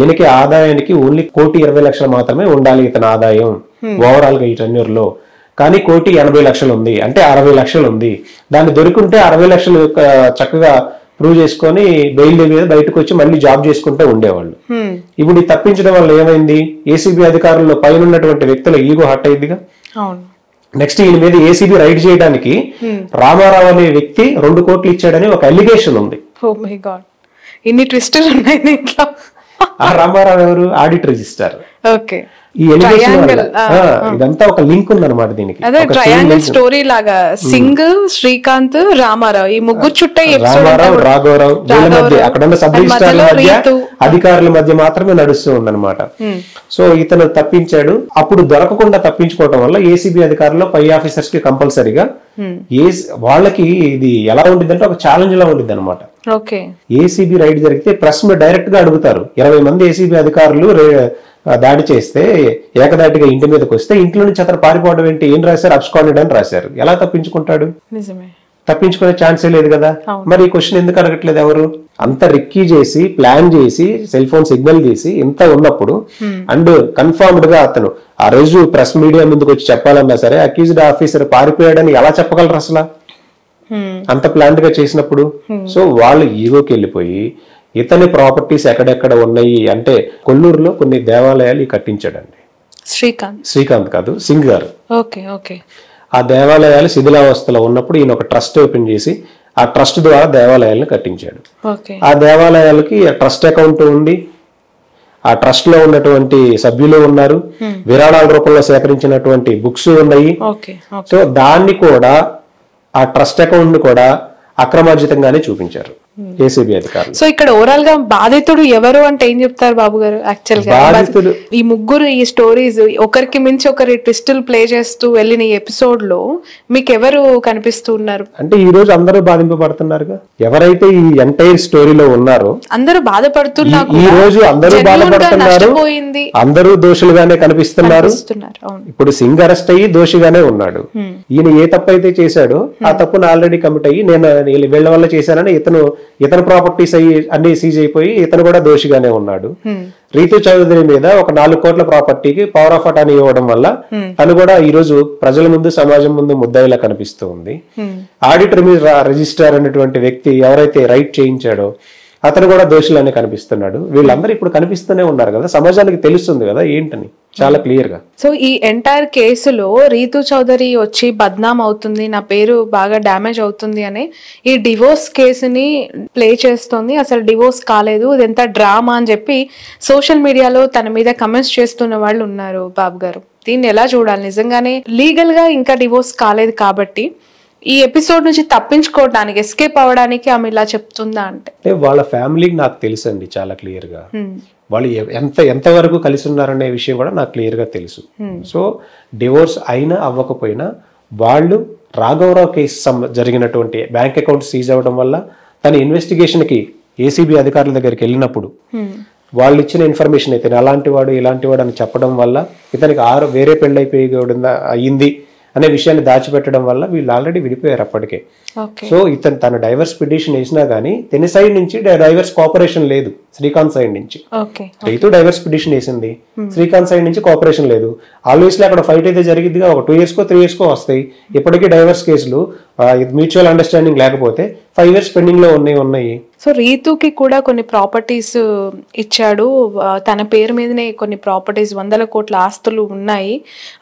ఈయనకి ఆదాయానికి ఓన్లీ 1,20,00,000 మాత్రమే ఉండాలి ఇతని ఆదాయం ఓవరాల్ గా ఈ టెన్యూర్లో. కానీ 1,80,00,000 ఉంది, అంటే 60,00,000 ఉంది. దాన్ని దొరుకుంటే 60,00,000 చక్కగా ప్రూవ్ చేసుకొని బెయిల్ మీద బయటకు వచ్చి మళ్ళీ జాబ్ చేసుకుంటూ ఉండేవాళ్ళు. ఇప్పుడు తప్పించడం వల్ల ఏమైంది? ఏసీబీ అధికారుల్లో పైన ఉన్నటువంటి వ్యక్తుల ఈగో హట్ అయిందిగా. నెక్స్ట్ ఈయన మీద ఏసీబీ రైడ్ చేయడానికి రామారావు అనే వ్యక్తి 2 కోట్లు ఇచ్చాడని ఒక అలిగేషన్ ఉంది. ఇన్ని ట్విస్టులు ఉన్నాయి. ఆ రామారావు ఎవరు? Audit register. ఓకే. ఈ ఎలిగేషన్ వల్ల ఇదంతా ఒక లింక్ ఉందన్నమాట దీనికి. అదే ట్రయాంగిల్ స్టోరీ లాగా సింగ్, శ్రీకాంత్, రామారావు ఈ ముగ్గురు చుట్టే రామారావు, రాఘవరావు వీళ్ళ మధ్య అక్కడ ఉన్న సబ్ రిజిస్ట్రార్ల మధ్య అధికారుల మధ్య మాత్రమే నడుస్తూ ఉందన్నమాట. సో ఇతను తప్పించాడు. అప్పుడు దొరకకుండా తప్పించుకోవడం వల్ల ఏసీబీ అధికారులు పై ఆఫీసర్స్ కి కంపల్సరీగా వాళ్ళకి ఇది ఎలా ఉంటుంది అంటే ఒక ఛాలెంజ్ లా ఉంటుంది అనమాట. ఏసీబీ రైడ్ జరిగితే ప్రెస్ డైరెక్ట్ గా అడుగుతారు. 20 మంది ఏసీబీ అధికారులు దాడి చేస్తే ఏకదాటిగా ఇంటి మీదకి వస్తే ఇంట్లో నుంచి అతను పారిపోవడం ఏంటి, ఏం రాశారు, అబ్స్కాండెడ్ అని రాశారు. ఎలా తప్పించుకుంటాడు? తప్పించుకునే ఛాన్సే లేదు కదా. మరి ఈ క్వశ్చన్ ఎందుకు అడగట్లేదు ఎవరు? అంత రిక్కీ చేసి ప్లాన్ చేసి సెల్ ఫోన్ సిగ్నల్ తీసి ఇంత ఉన్నప్పుడు అండ్ కన్ఫర్మ్డ్ గా అతను ఆ రోజు ప్రెస్ మీడియా ముందుకు వచ్చి చెప్పాలన్నా సరే అక్యూజ్డ్ ఆఫీసర్ పారిపోయాడని ఎలా చెప్పగలరు అసలు అంత ప్లాన్ గా చేసినప్పుడు? సో వాళ్ళు ఈగోకి వెళ్ళిపోయి ఇతని ప్రాపర్టీస్ ఎక్కడెక్కడ ఉన్నాయి అంటే కొల్లూరులో కొన్ని దేవాలయాలు కట్టించాడండి. శ్రీకాంత్ కాదు, సింగ్ గారు. ఆ దేవాలయాలు శిథిలావస్థలో ఉన్నప్పుడు ఈయన ఒక ట్రస్ట్ ఓపెన్ చేసి ఆ ట్రస్ట్ ద్వారా దేవాలయాలను కట్టించాడు. ఆ దేవాలయాలకి ట్రస్ట్ అకౌంట్ ఉంది, ఆ ట్రస్ట్ లో ఉన్నటువంటి సభ్యులు ఉన్నారు, విరాళాల రూపంలో సేకరించినటువంటి బుక్స్ ఉన్నాయి. సో దాన్ని కూడా ఆ ట్రస్ట్ అకౌంట్ కూడా అక్రమార్జితంగానే చూపించారు ఏసీబీ అధికారులు. సో ఇక్కడ ఓవరాల్ గా బాధితుడు ఎవరు అంటే ఏం చెప్తారు బాబు గారు? యాక్చువల్ గా ఈ ముగ్గురు ఈ స్టోరీస్ ఒకరికి మించి ఒకరి ట్విస్టులు ప్లే చేస్తూ వెళ్ళిన ఈ ఎపిసోడ్ లో మీకు ఎవరు కనిపిస్తూ ఉన్నారు? అంటే ఈ రోజు అందరూ బాధింపబడుతున్నారుగా. ఎవరైతే ఈ ఎంటైర్ స్టోరీలో ఉన్నారో అందరూ బాధపడుతున్నారు. ఈ రోజు అందరూ బాధపడుతున్నారు, అందరూ దోషులుగానే కనిపిస్తున్నారు. ఇప్పుడు సింగ్ అరెస్ట్ అయ్యి దోషిగానే ఉన్నాడు. ఈయన ఏ తప్పు అయితే చేశాడో ఆ తప్పును ఆల్రెడీ కమిట్ అయ్యి నేను వీళ్ళ వల్ల చేశానని ఇతను ప్రాపర్టీస్ అన్ని సీజ్ అయిపోయి ఇతను కూడా దోషిగానే ఉన్నాడు. రీతు చౌదరి మీద ఒక 4 కోట్ల ప్రాపర్టీకి పవర్ ఆఫ్ అటార్నీ ఇవ్వడం వల్ల తను కూడా ఈ రోజు ప్రజల ముందు సమాజం ముందు ముద్దాయిలా కనిపిస్తూ ఉంది. ఆడిటర్ మీద రిజిస్ట్రార్ అనేటువంటి వ్యక్తి ఎవరైతే రైట్ చేయించాడో అతను కూడా దోషులనే కనిపిస్తున్నాడు. వీళ్ళందరూ ఇప్పుడు కనిపిస్తూనే ఉన్నారు కదా, సమాజానికి తెలుస్తుంది కదా ఏంటని చాలా క్లియర్ గా. సో ఈ ఎంటైర్ కేసులో రీతు చౌదరి వచ్చి బద్నాం అవుతుంది, నా పేరు బాగా డ్యామేజ్ అవుతుంది అని ఈ డివోర్స్ కేసుని ప్లే చేస్తుంది. అసలు డివోర్స్ కాలేదు, ఇదంతా డ్రామా అని చెప్పి సోషల్ మీడియాలో తన మీద కమెంట్స్ చేస్తున్న వాళ్ళు ఉన్నారు. బాబు గారు దీన్ని ఎలా చూడాలి? నిజంగానే లీగల్ గా ఇంకా డివోర్స్ కాలేదు కాబట్టి ఈ ఎపిసోడ్ నుంచి తప్పించుకోవడానికి ఎస్కేప్ అవడానికి ఆమె ఇలా చెప్తుందా అంటే వాళ్ళ ఫ్యామిలీకి నాకు తెలుసు అండి చాలా క్లియర్ గా. వాళ్ళు ఎంత వరకు కలిసి ఉన్నారనే విషయం కూడా నాకు క్లియర్ గా తెలుసు. సో డివోర్స్ అయినా అవ్వకపోయినా వాళ్ళు రాఘవరావు కేసు జరిగినటువంటి బ్యాంక్ అకౌంట్ సీజ్ అవ్వడం వల్ల తన ఇన్వెస్టిగేషన్ కి ఏసీబీ అధికారుల దగ్గరికి వెళ్ళినప్పుడు వాళ్ళు ఇచ్చిన ఇన్ఫర్మేషన్ అయితే అలాంటి వాడు ఇలాంటి వాడు అని చెప్పడం వల్ల ఇతనికి వేరే పెళ్ళైపోయి అయ్యింది అనే విషయాన్ని దాచిపెట్టడం వల్ల వీళ్ళు ఆల్రెడీ విడిపోయారు అప్పటికే. సో ఇతను తన డైవర్స్ పిటిషన్ వేసినా గానీ తన సైడ్ నుంచి డైవర్స్ కోఆపరేషన్ లేదు. శ్రీకాంత్ సైడ్ నుంచి రైతు డైవర్స్ పిటిషన్ వేసింది, శ్రీకాంత్ సైడ్ నుంచి కోఆపరేషన్ లేదు. ఆల్వేస్ అక్కడ ఫైట్ అయితే జరిగిద్దిగా, ఒక 2 years కో 3 years కో వస్తాయి. ఇప్పటికీ డైవర్స్ కేసులు మ్యూచువల్ అండర్స్టాండింగ్ లేకపోతే 5 years పెండింగ్ లో ఉన్నాయి. సో రీతుకి కూడా కొన్ని ప్రాపర్టీస్ ఇచ్చాడు, తన పేరు మీదనే కొన్ని ప్రాపర్టీస్ 100 కోట్ల ఆస్తులు ఉన్నాయి,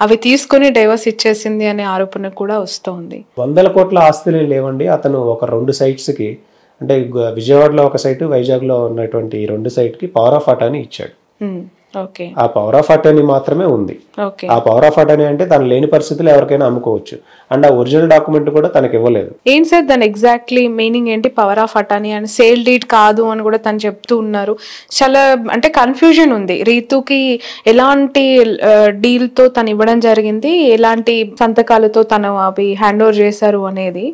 అవి తీసుకుని డైవర్స్ ఇచ్చేసింది అనే ఆరోపణ కూడా వస్తోంది. 100 కోట్ల ఆస్తులు లేవండి. అతను ఒక 2 sites కి అంటే విజయవాడలో ఒక సైట్, వైజాగ్ లో ఉన్నటువంటి 2 sites కి పవర్ ఆఫ్ అటార్నీ ఇచ్చాడు. ఆ పవర్ ఆఫ్ అటార్నీ మాత్రమే ఉంది. ఆ పవర్ ఆఫ్ అటార్నీ అంటే తను లేని పరిస్థితుల్లో ఎవరికైనా అమ్ముకోవచ్చు. అండ్ ఆ ఒరిజినల్ డాక్యుమెంట్ కూడా తనకి ఇవ్వలేదు. ఏంటి సార్ దాని ఎగ్జాక్ట్లీ మీనింగ్ ఏంటి? Power of attorney and sale deed కాదు అని కూడా తను చెప్తూ ఉన్నారు. చాలా అంటే కన్ఫ్యూజన్ ఉంది. రీతుకి ఎలాంటి డీల్ తో తను ఇవ్వడం జరిగింది, ఎలాంటి సంతకాలతో తను అవి హ్యాండ్ ఓవర్ చేశారు అనేది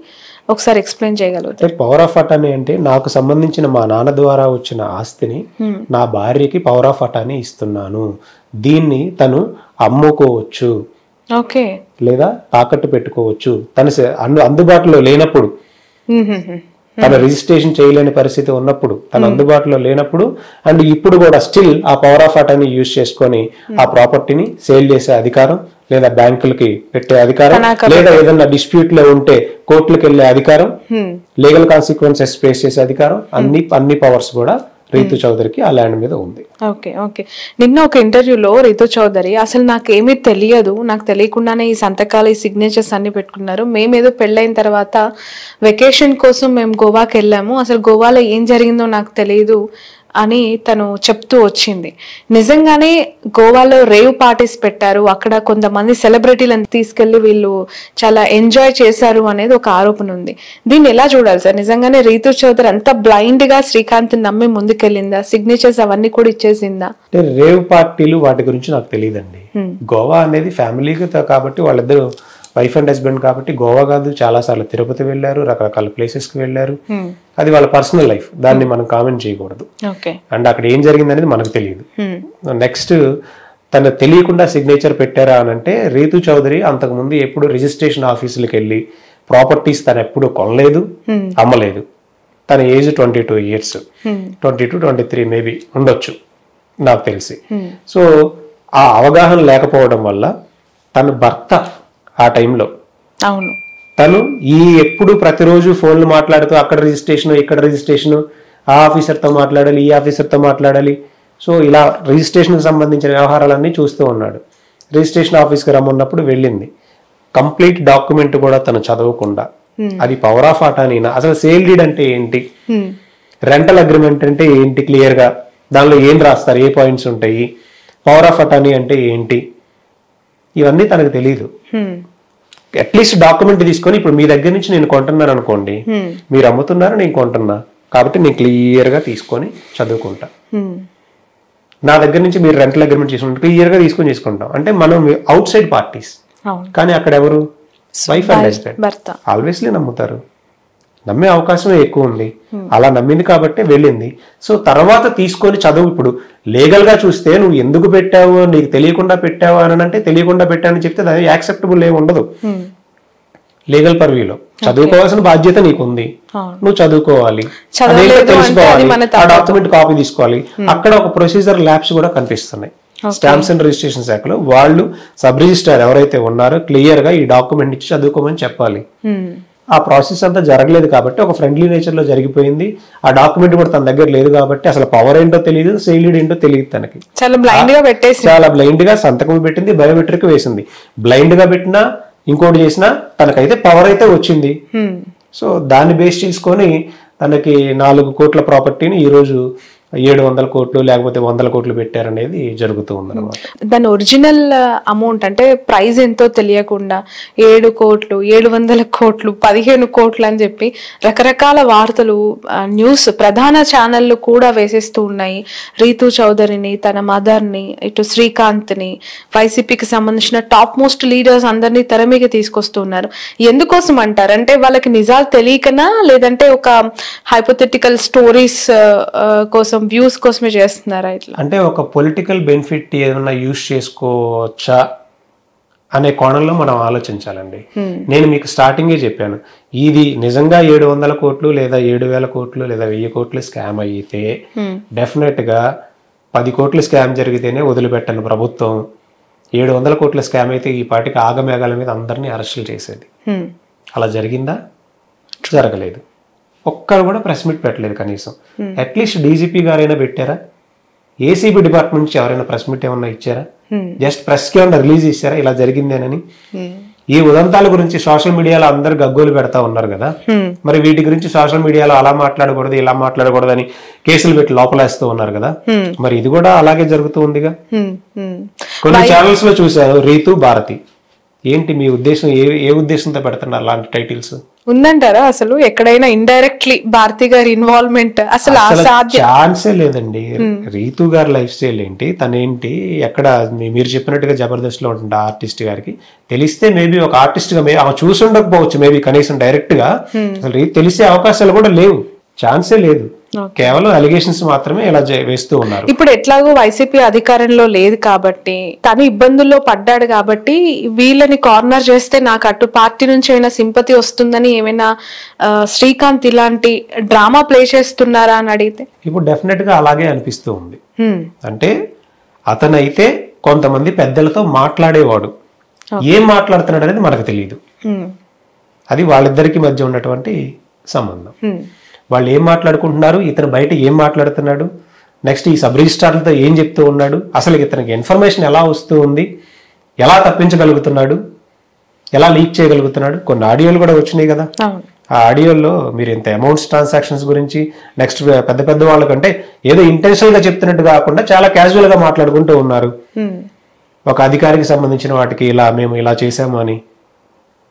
ఒకసారి ఎక్స్ప్లెయిన్ చేయగలుగుతారు? పవర్ ఆఫ్ అటార్నీ అంటే నాకు సంబంధించిన మా నాన్న ద్వారా వచ్చిన ఆస్తిని నా భార్యకి పవర్ ఆఫ్ అటార్నీ ఇస్తున్నాను, దీన్ని తను అమ్ముకోవచ్చు లేదా తాకట్టు పెట్టుకోవచ్చు, తన అందుబాటులో లేనప్పుడు, తన రిజిస్ట్రేషన్ చేయలేని పరిస్థితి ఉన్నప్పుడు, తన అందుబాటులో లేనప్పుడు, అండ్ ఇప్పుడు కూడా స్టిల్ ఆ పవర్ ఆఫ్ అటార్నీ యూజ్ చేసుకొని ఆ ప్రాపర్టీని సేల్ చేసే అధికారం, లేదా బ్యాంకులకి పెట్టే అధికారం, లేదా ఏదైనా డిస్ప్యూట్ లో ఉంటే కోర్టులకు వెళ్లే అధికారం, లీగల్ కాన్సిక్వెన్సెస్ ఫేస్ చేసే అధికారం, అన్ని పవర్స్ కూడా రీతు చౌదరికి ఆ ల్యాండ్ మీద ఉంది. ఓకే. నిన్న ఒక ఇంటర్వ్యూలో రీతు చౌదరి అసలు నాకేమీ తెలియదు, నాకు తెలియకుండానే ఈ సంతకాలు, ఈ సిగ్నేచర్స్ అన్ని పెట్టుకున్నారు, మేమేదో పెళ్ళైన తర్వాత వెకేషన్ కోసం మేము గోవాకి వెళ్ళాము, అసలు గోవాలో ఏం జరిగిందో నాకు తెలియదు, అని తను చెప్తూ వచ్చింది. నిజంగానే గోవాలో రేవ్ పార్టీస్ పెట్టారు, అక్కడ కొంతమంది సెలబ్రిటీలను తీసుకెళ్లి వీళ్ళు చాలా ఎంజాయ్ చేశారు అనేది ఒక ఆరోపణ ఉంది. దీన్ని ఎలా చూడాలి సార్? నిజంగానే రీతూ చౌదరి అంత బ్లైండ్ గా శ్రీకాంత్ నమ్మి ముందుకెళ్ళిందా? సిగ్నేచర్స్ అవన్నీ కూడా ఇచ్చేసిందా? రేవ్ పార్టీలు వాటి గురించి నాకు తెలియదండి. గోవా అనేది ఫ్యామిలీతో కాబట్టి వాళ్ళిద్దరు వైఫ్ అండ్ హస్బెండ్ కాబట్టి గోవా కాదు, చాలా సార్లు తిరుపతి వెళ్ళారు, రకరకాల ప్లేసెస్ కి వెళ్ళారు. అది వాళ్ళ పర్సనల్ లైఫ్, దాన్ని మనం కామెంట్ చేయకూడదు. అండ్ అక్కడ ఏం జరిగింది అనేది మనకు తెలియదు. నెక్స్ట్, తను తెలియకుండా సిగ్నేచర్ పెట్టారా అని అంటే, రీతూ చౌదరి అంతకుముందు ఎప్పుడు రిజిస్ట్రేషన్ ఆఫీసులకు వెళ్ళి ప్రాపర్టీస్ తను ఎప్పుడు కొనలేదు, అమ్మలేదు. తన ఏజ్ 22 years, 22, 23 మేబీ ఉండొచ్చు నాకు తెలిసి. సో ఆ అవగాహన లేకపోవడం వల్ల తన భర్త ఆ టైంలో తను ఎప్పుడు ప్రతిరోజు ఫోన్లు మాట్లాడుతూ అక్కడ రిజిస్ట్రేషన్, ఇక్కడ రిజిస్ట్రేషన్, ఆ ఆఫీసర్తో మాట్లాడాలి, ఈ ఆఫీసర్తో మాట్లాడాలి. సో ఇలా రిజిస్ట్రేషన్కి సంబంధించిన వ్యవహారాలన్నీ చూస్తూ ఉన్నాడు. రిజిస్ట్రేషన్ ఆఫీస్కి రమ్మన్నప్పుడు వెళ్ళింది. కంప్లీట్ డాక్యుమెంట్ కూడా తను చదవకుండా, అది పవర్ ఆఫ్ అటార్నీనా, అసలు సేల్ డీడ్ అంటే ఏంటి, రెంటల్ అగ్రిమెంట్ అంటే ఏంటి, క్లియర్ గా దానిలో ఏం రాస్తారు, ఏ పాయింట్స్ ఉంటాయి, పవర్ ఆఫ్ అటార్నీ అంటే ఏంటి, ఇవన్నీ తనకు తెలియదు. అట్లీస్ట్ డాక్యుమెంట్ తీసుకొని, ఇప్పుడు మీ దగ్గర నుంచి నేను కొంటున్నాను అనుకోండి, మీరు అమ్ముతున్నారు, నేను కొంటున్నా కాబట్టి నేను క్లియర్ గా తీసుకొని చదువుకుంటా. నా దగ్గర నుంచి మీరు రెంటల్ అగ్రిమెంట్ చేసుకుంటే క్లియర్ గా తీసుకొని చేసుకుంటాం. అంటే మనం అవుట్ సైడ్ పార్టీస్. కానీ అక్కడ ఎవరు? Wife and husband. ఆల్వేస్లీ నమ్ముతారు, నమ్మే అవకాశమే ఎక్కువ ఉంది. అలా నమ్మింది కాబట్టి వెళ్ళింది. సో తర్వాత తీసుకొని చదువు. ఇప్పుడు లీగల్ గా చూస్తే నువ్వు ఎందుకు పెట్టావు, నీకు తెలియకుండా పెట్టావు అని అంటే, తెలియకుండా పెట్టావని చెప్తే అది యాక్సెప్టబుల్ ఏమి ఉండదు. లీగల్ పర్వ్యూలో చదువుకోవాల్సిన బాధ్యత నీకు ఉంది, నువ్వు చదువుకోవాలి, తెలుసుకోవాలి, ఆ డాక్యుమెంట్ కాపీ తీసుకోవాలి. అక్కడ ఒక ప్రొసీజర్ ల్యాబ్స్ కూడా కనిపిస్తున్నాయి స్టాంప్స్ అండ్ రిజిస్ట్రేషన్ శాఖలో. వాళ్ళు సబ్ రిజిస్ట్రార్ ఎవరైతే ఉన్నారో క్లియర్ గా ఈ డాక్యుమెంట్ ఇచ్చి చదువుకోమని చెప్పాలి. ఆ ప్రాసెస్ అంతా జరగలేదు కాబట్టి ఒక ఫ్రెండ్లీ నేచర్ లో జరిగిపోయింది. ఆ డాక్యుమెంట్ కూడా తన దగ్గర లేదు కాబట్టి అసలు పవర్ ఏంటో తెలియదు, సేల్ ఏంటో తెలియదు. తనకి చాలా బ్లైండ్ గా సంతకం పెట్టింది, బయోమెట్రిక్ వేసింది. బ్లైండ్ గా పెట్టినా ఇంకోటి చేసినా తనకైతే పవర్ అయితే వచ్చింది. సో దాన్ని బేస్ చేసుకొని తనకి 4 కోట్ల ప్రాపర్టీని ఈ రోజు 700 కోట్లు లేకపోతే 100 కోట్లు పెట్టారనేది జరుగుతూ ఉందన్నమాట. దాని ఒరిజినల్ అమౌంట్ అంటే ప్రైస్ ఎంతో తెలియకుండా 7 కోట్లు, 700 కోట్లు, 15 కోట్లు అని చెప్పి రకరకాల వార్తలు న్యూస్ ప్రధాన ఛానళ్లు కూడా వేసేస్తూ ఉన్నాయి. రీతూ చౌదరిని, తన మదర్ని, ఇటు శ్రీకాంత్ని, వైసీపీకి సంబంధించిన టాప్ మోస్ట్ లీడర్స్ అందరినీ తెర మీద తీసుకొస్తున్నారు. ఎందుకోసం అంటారు? అంటే వాళ్ళకి నిజాలు తెలియకనా, లేదంటే ఒక హైపోథెటికల్ స్టోరీస్ కోసం, వ్యూస్ కోసమే చేస్తున్నారా? ఇట్లా అంటే ఒక పొలిటికల్ బెనిఫిట్ ఏదైనా యూజ్ చేసుకోవచ్చా అనే కోణంలో మనం ఆలోచించాలండి. నేను మీకు స్టార్టింగే చెప్పాను, ఇది నిజంగా 700 కోట్లు లేదా 7,000 కోట్లు లేదా 1000 కోట్లు స్కామ్ అయితే డెఫినెట్ గా 10 కోట్లు స్కామ్ జరిగితేనే వదిలిపెట్టను ప్రభుత్వం. 700 కోట్ల స్కామ్ అయితే ఈ పాటికి ఆగమేఘాల మీద అందరినీ అరెస్టులు చేసేది. అలా జరిగిందా? జరగలేదు. ఒక్కరు కూడా ప్రెస్ మీట్ పెట్టలేదు కనీసం. అట్లీస్ట్ డీజీపీ గారైనా పెట్టారా? ఏసీబీ డిపార్ట్మెంట్ నుంచి ఎవరైనా ప్రెస్ మీట్ ఏమన్నా ఇచ్చారా? జస్ట్ ప్రెస్ కి ఏమన్నా రిలీజ్ ఇచ్చారా ఇలా జరిగిందేనని? ఈ ఉదంతాల గురించి సోషల్ మీడియాలో అందరు గగ్గోలు పెడతా ఉన్నారు కదా, మరి వీటి గురించి సోషల్ మీడియాలో అలా మాట్లాడకూడదు, ఇలా మాట్లాడకూడదు అని కేసులు పెట్టి లోపలేస్తూ ఉన్నారు కదా. మరి ఇది కూడా అలాగే జరుగుతూ ఉందిగా. కొన్ని ఛానల్స్ లో చూశారు రీతు భారతి. ఏంటి మీ ఉద్దేశం? ఏ ఉద్దేశంతో పెడుతున్నారు అలాంటి టైటిల్స్? ఉందంటారా అసలు ఎక్కడైనా ఇండైరెక్ట్లీ భారతి గారి ఇన్వాల్వ్మెంట్? అసలు ఛాన్సే లేదండి. రీతు గారి లైఫ్ స్టైల్ ఏంటి, తనేంటి, ఎక్కడ మీరు చెప్పినట్టుగా జబర్దస్త్ లో ఉంటుంది ఆర్టిస్ట్ గారికి తెలిస్తే మేబీ ఒక ఆర్టిస్ట్ గా ఆమె చూసి ఉండకపోవచ్చు, మేబీ కనీసం డైరెక్ట్ గా అసలు తెలిసే అవకాశాలు కూడా లేవు, ఛాన్సే లేదు. కేవలం అలిగేషన్స్ మాత్రమే ఇలా వేస్తూ ఉన్నారు. ఇప్పుడు ఎట్లాగో వైసీపీ అధికారంలో లేదు కాబట్టి, తను ఇబ్బందుల్లో పడ్డాడు కాబట్టి వీళ్ళని కార్నర్ చేస్తే నాకు అటు పార్టీ నుంచి అయినా సింపతి వస్తుందని ఏమైనా శ్రీకాంత్ ఇలాంటి డ్రామా ప్లే చేస్తున్నారా అని అడిగితే ఇప్పుడు డెఫినెట్ గా అలాగే అనిపిస్తూ ఉంది. అంటే అతనైతే కొంతమంది పెద్దలతో మాట్లాడేవాడు, ఏం మాట్లాడుతున్నాడు అనేది మనకు తెలియదు. అది వాళ్ళిద్దరికి మధ్య ఉన్నటువంటి సంబంధం. వాళ్ళు ఏం మాట్లాడుకుంటున్నారు, ఇతను బయట ఏం మాట్లాడుతున్నాడు, నెక్స్ట్ ఈ సబ్ రిజిస్ట్రార్లతో ఏం చెప్తూ ఉన్నాడు, అసలు ఇతనికి ఇన్ఫర్మేషన్ ఎలా వస్తూ ఉంది, ఎలా తప్పించగలుగుతున్నాడు, ఎలా లీక్ చేయగలుగుతున్నాడు. కొన్ని ఆడియోలు కూడా వచ్చినాయి కదా, ఆ ఆడియోలో మీరు ఇంత అమౌంట్స్ ట్రాన్సాక్షన్స్ గురించి నెక్స్ట్ పెద్ద పెద్ద వాళ్ళకంటే ఏదో ఇంటెన్షనల్ గా చెప్తున్నట్టు కాకుండా చాలా క్యాజువల్ గా మాట్లాడుకుంటూ ఉన్నారు. ఒక అధికారికి సంబంధించిన వాటికి మేము ఇలా చేసాము అని.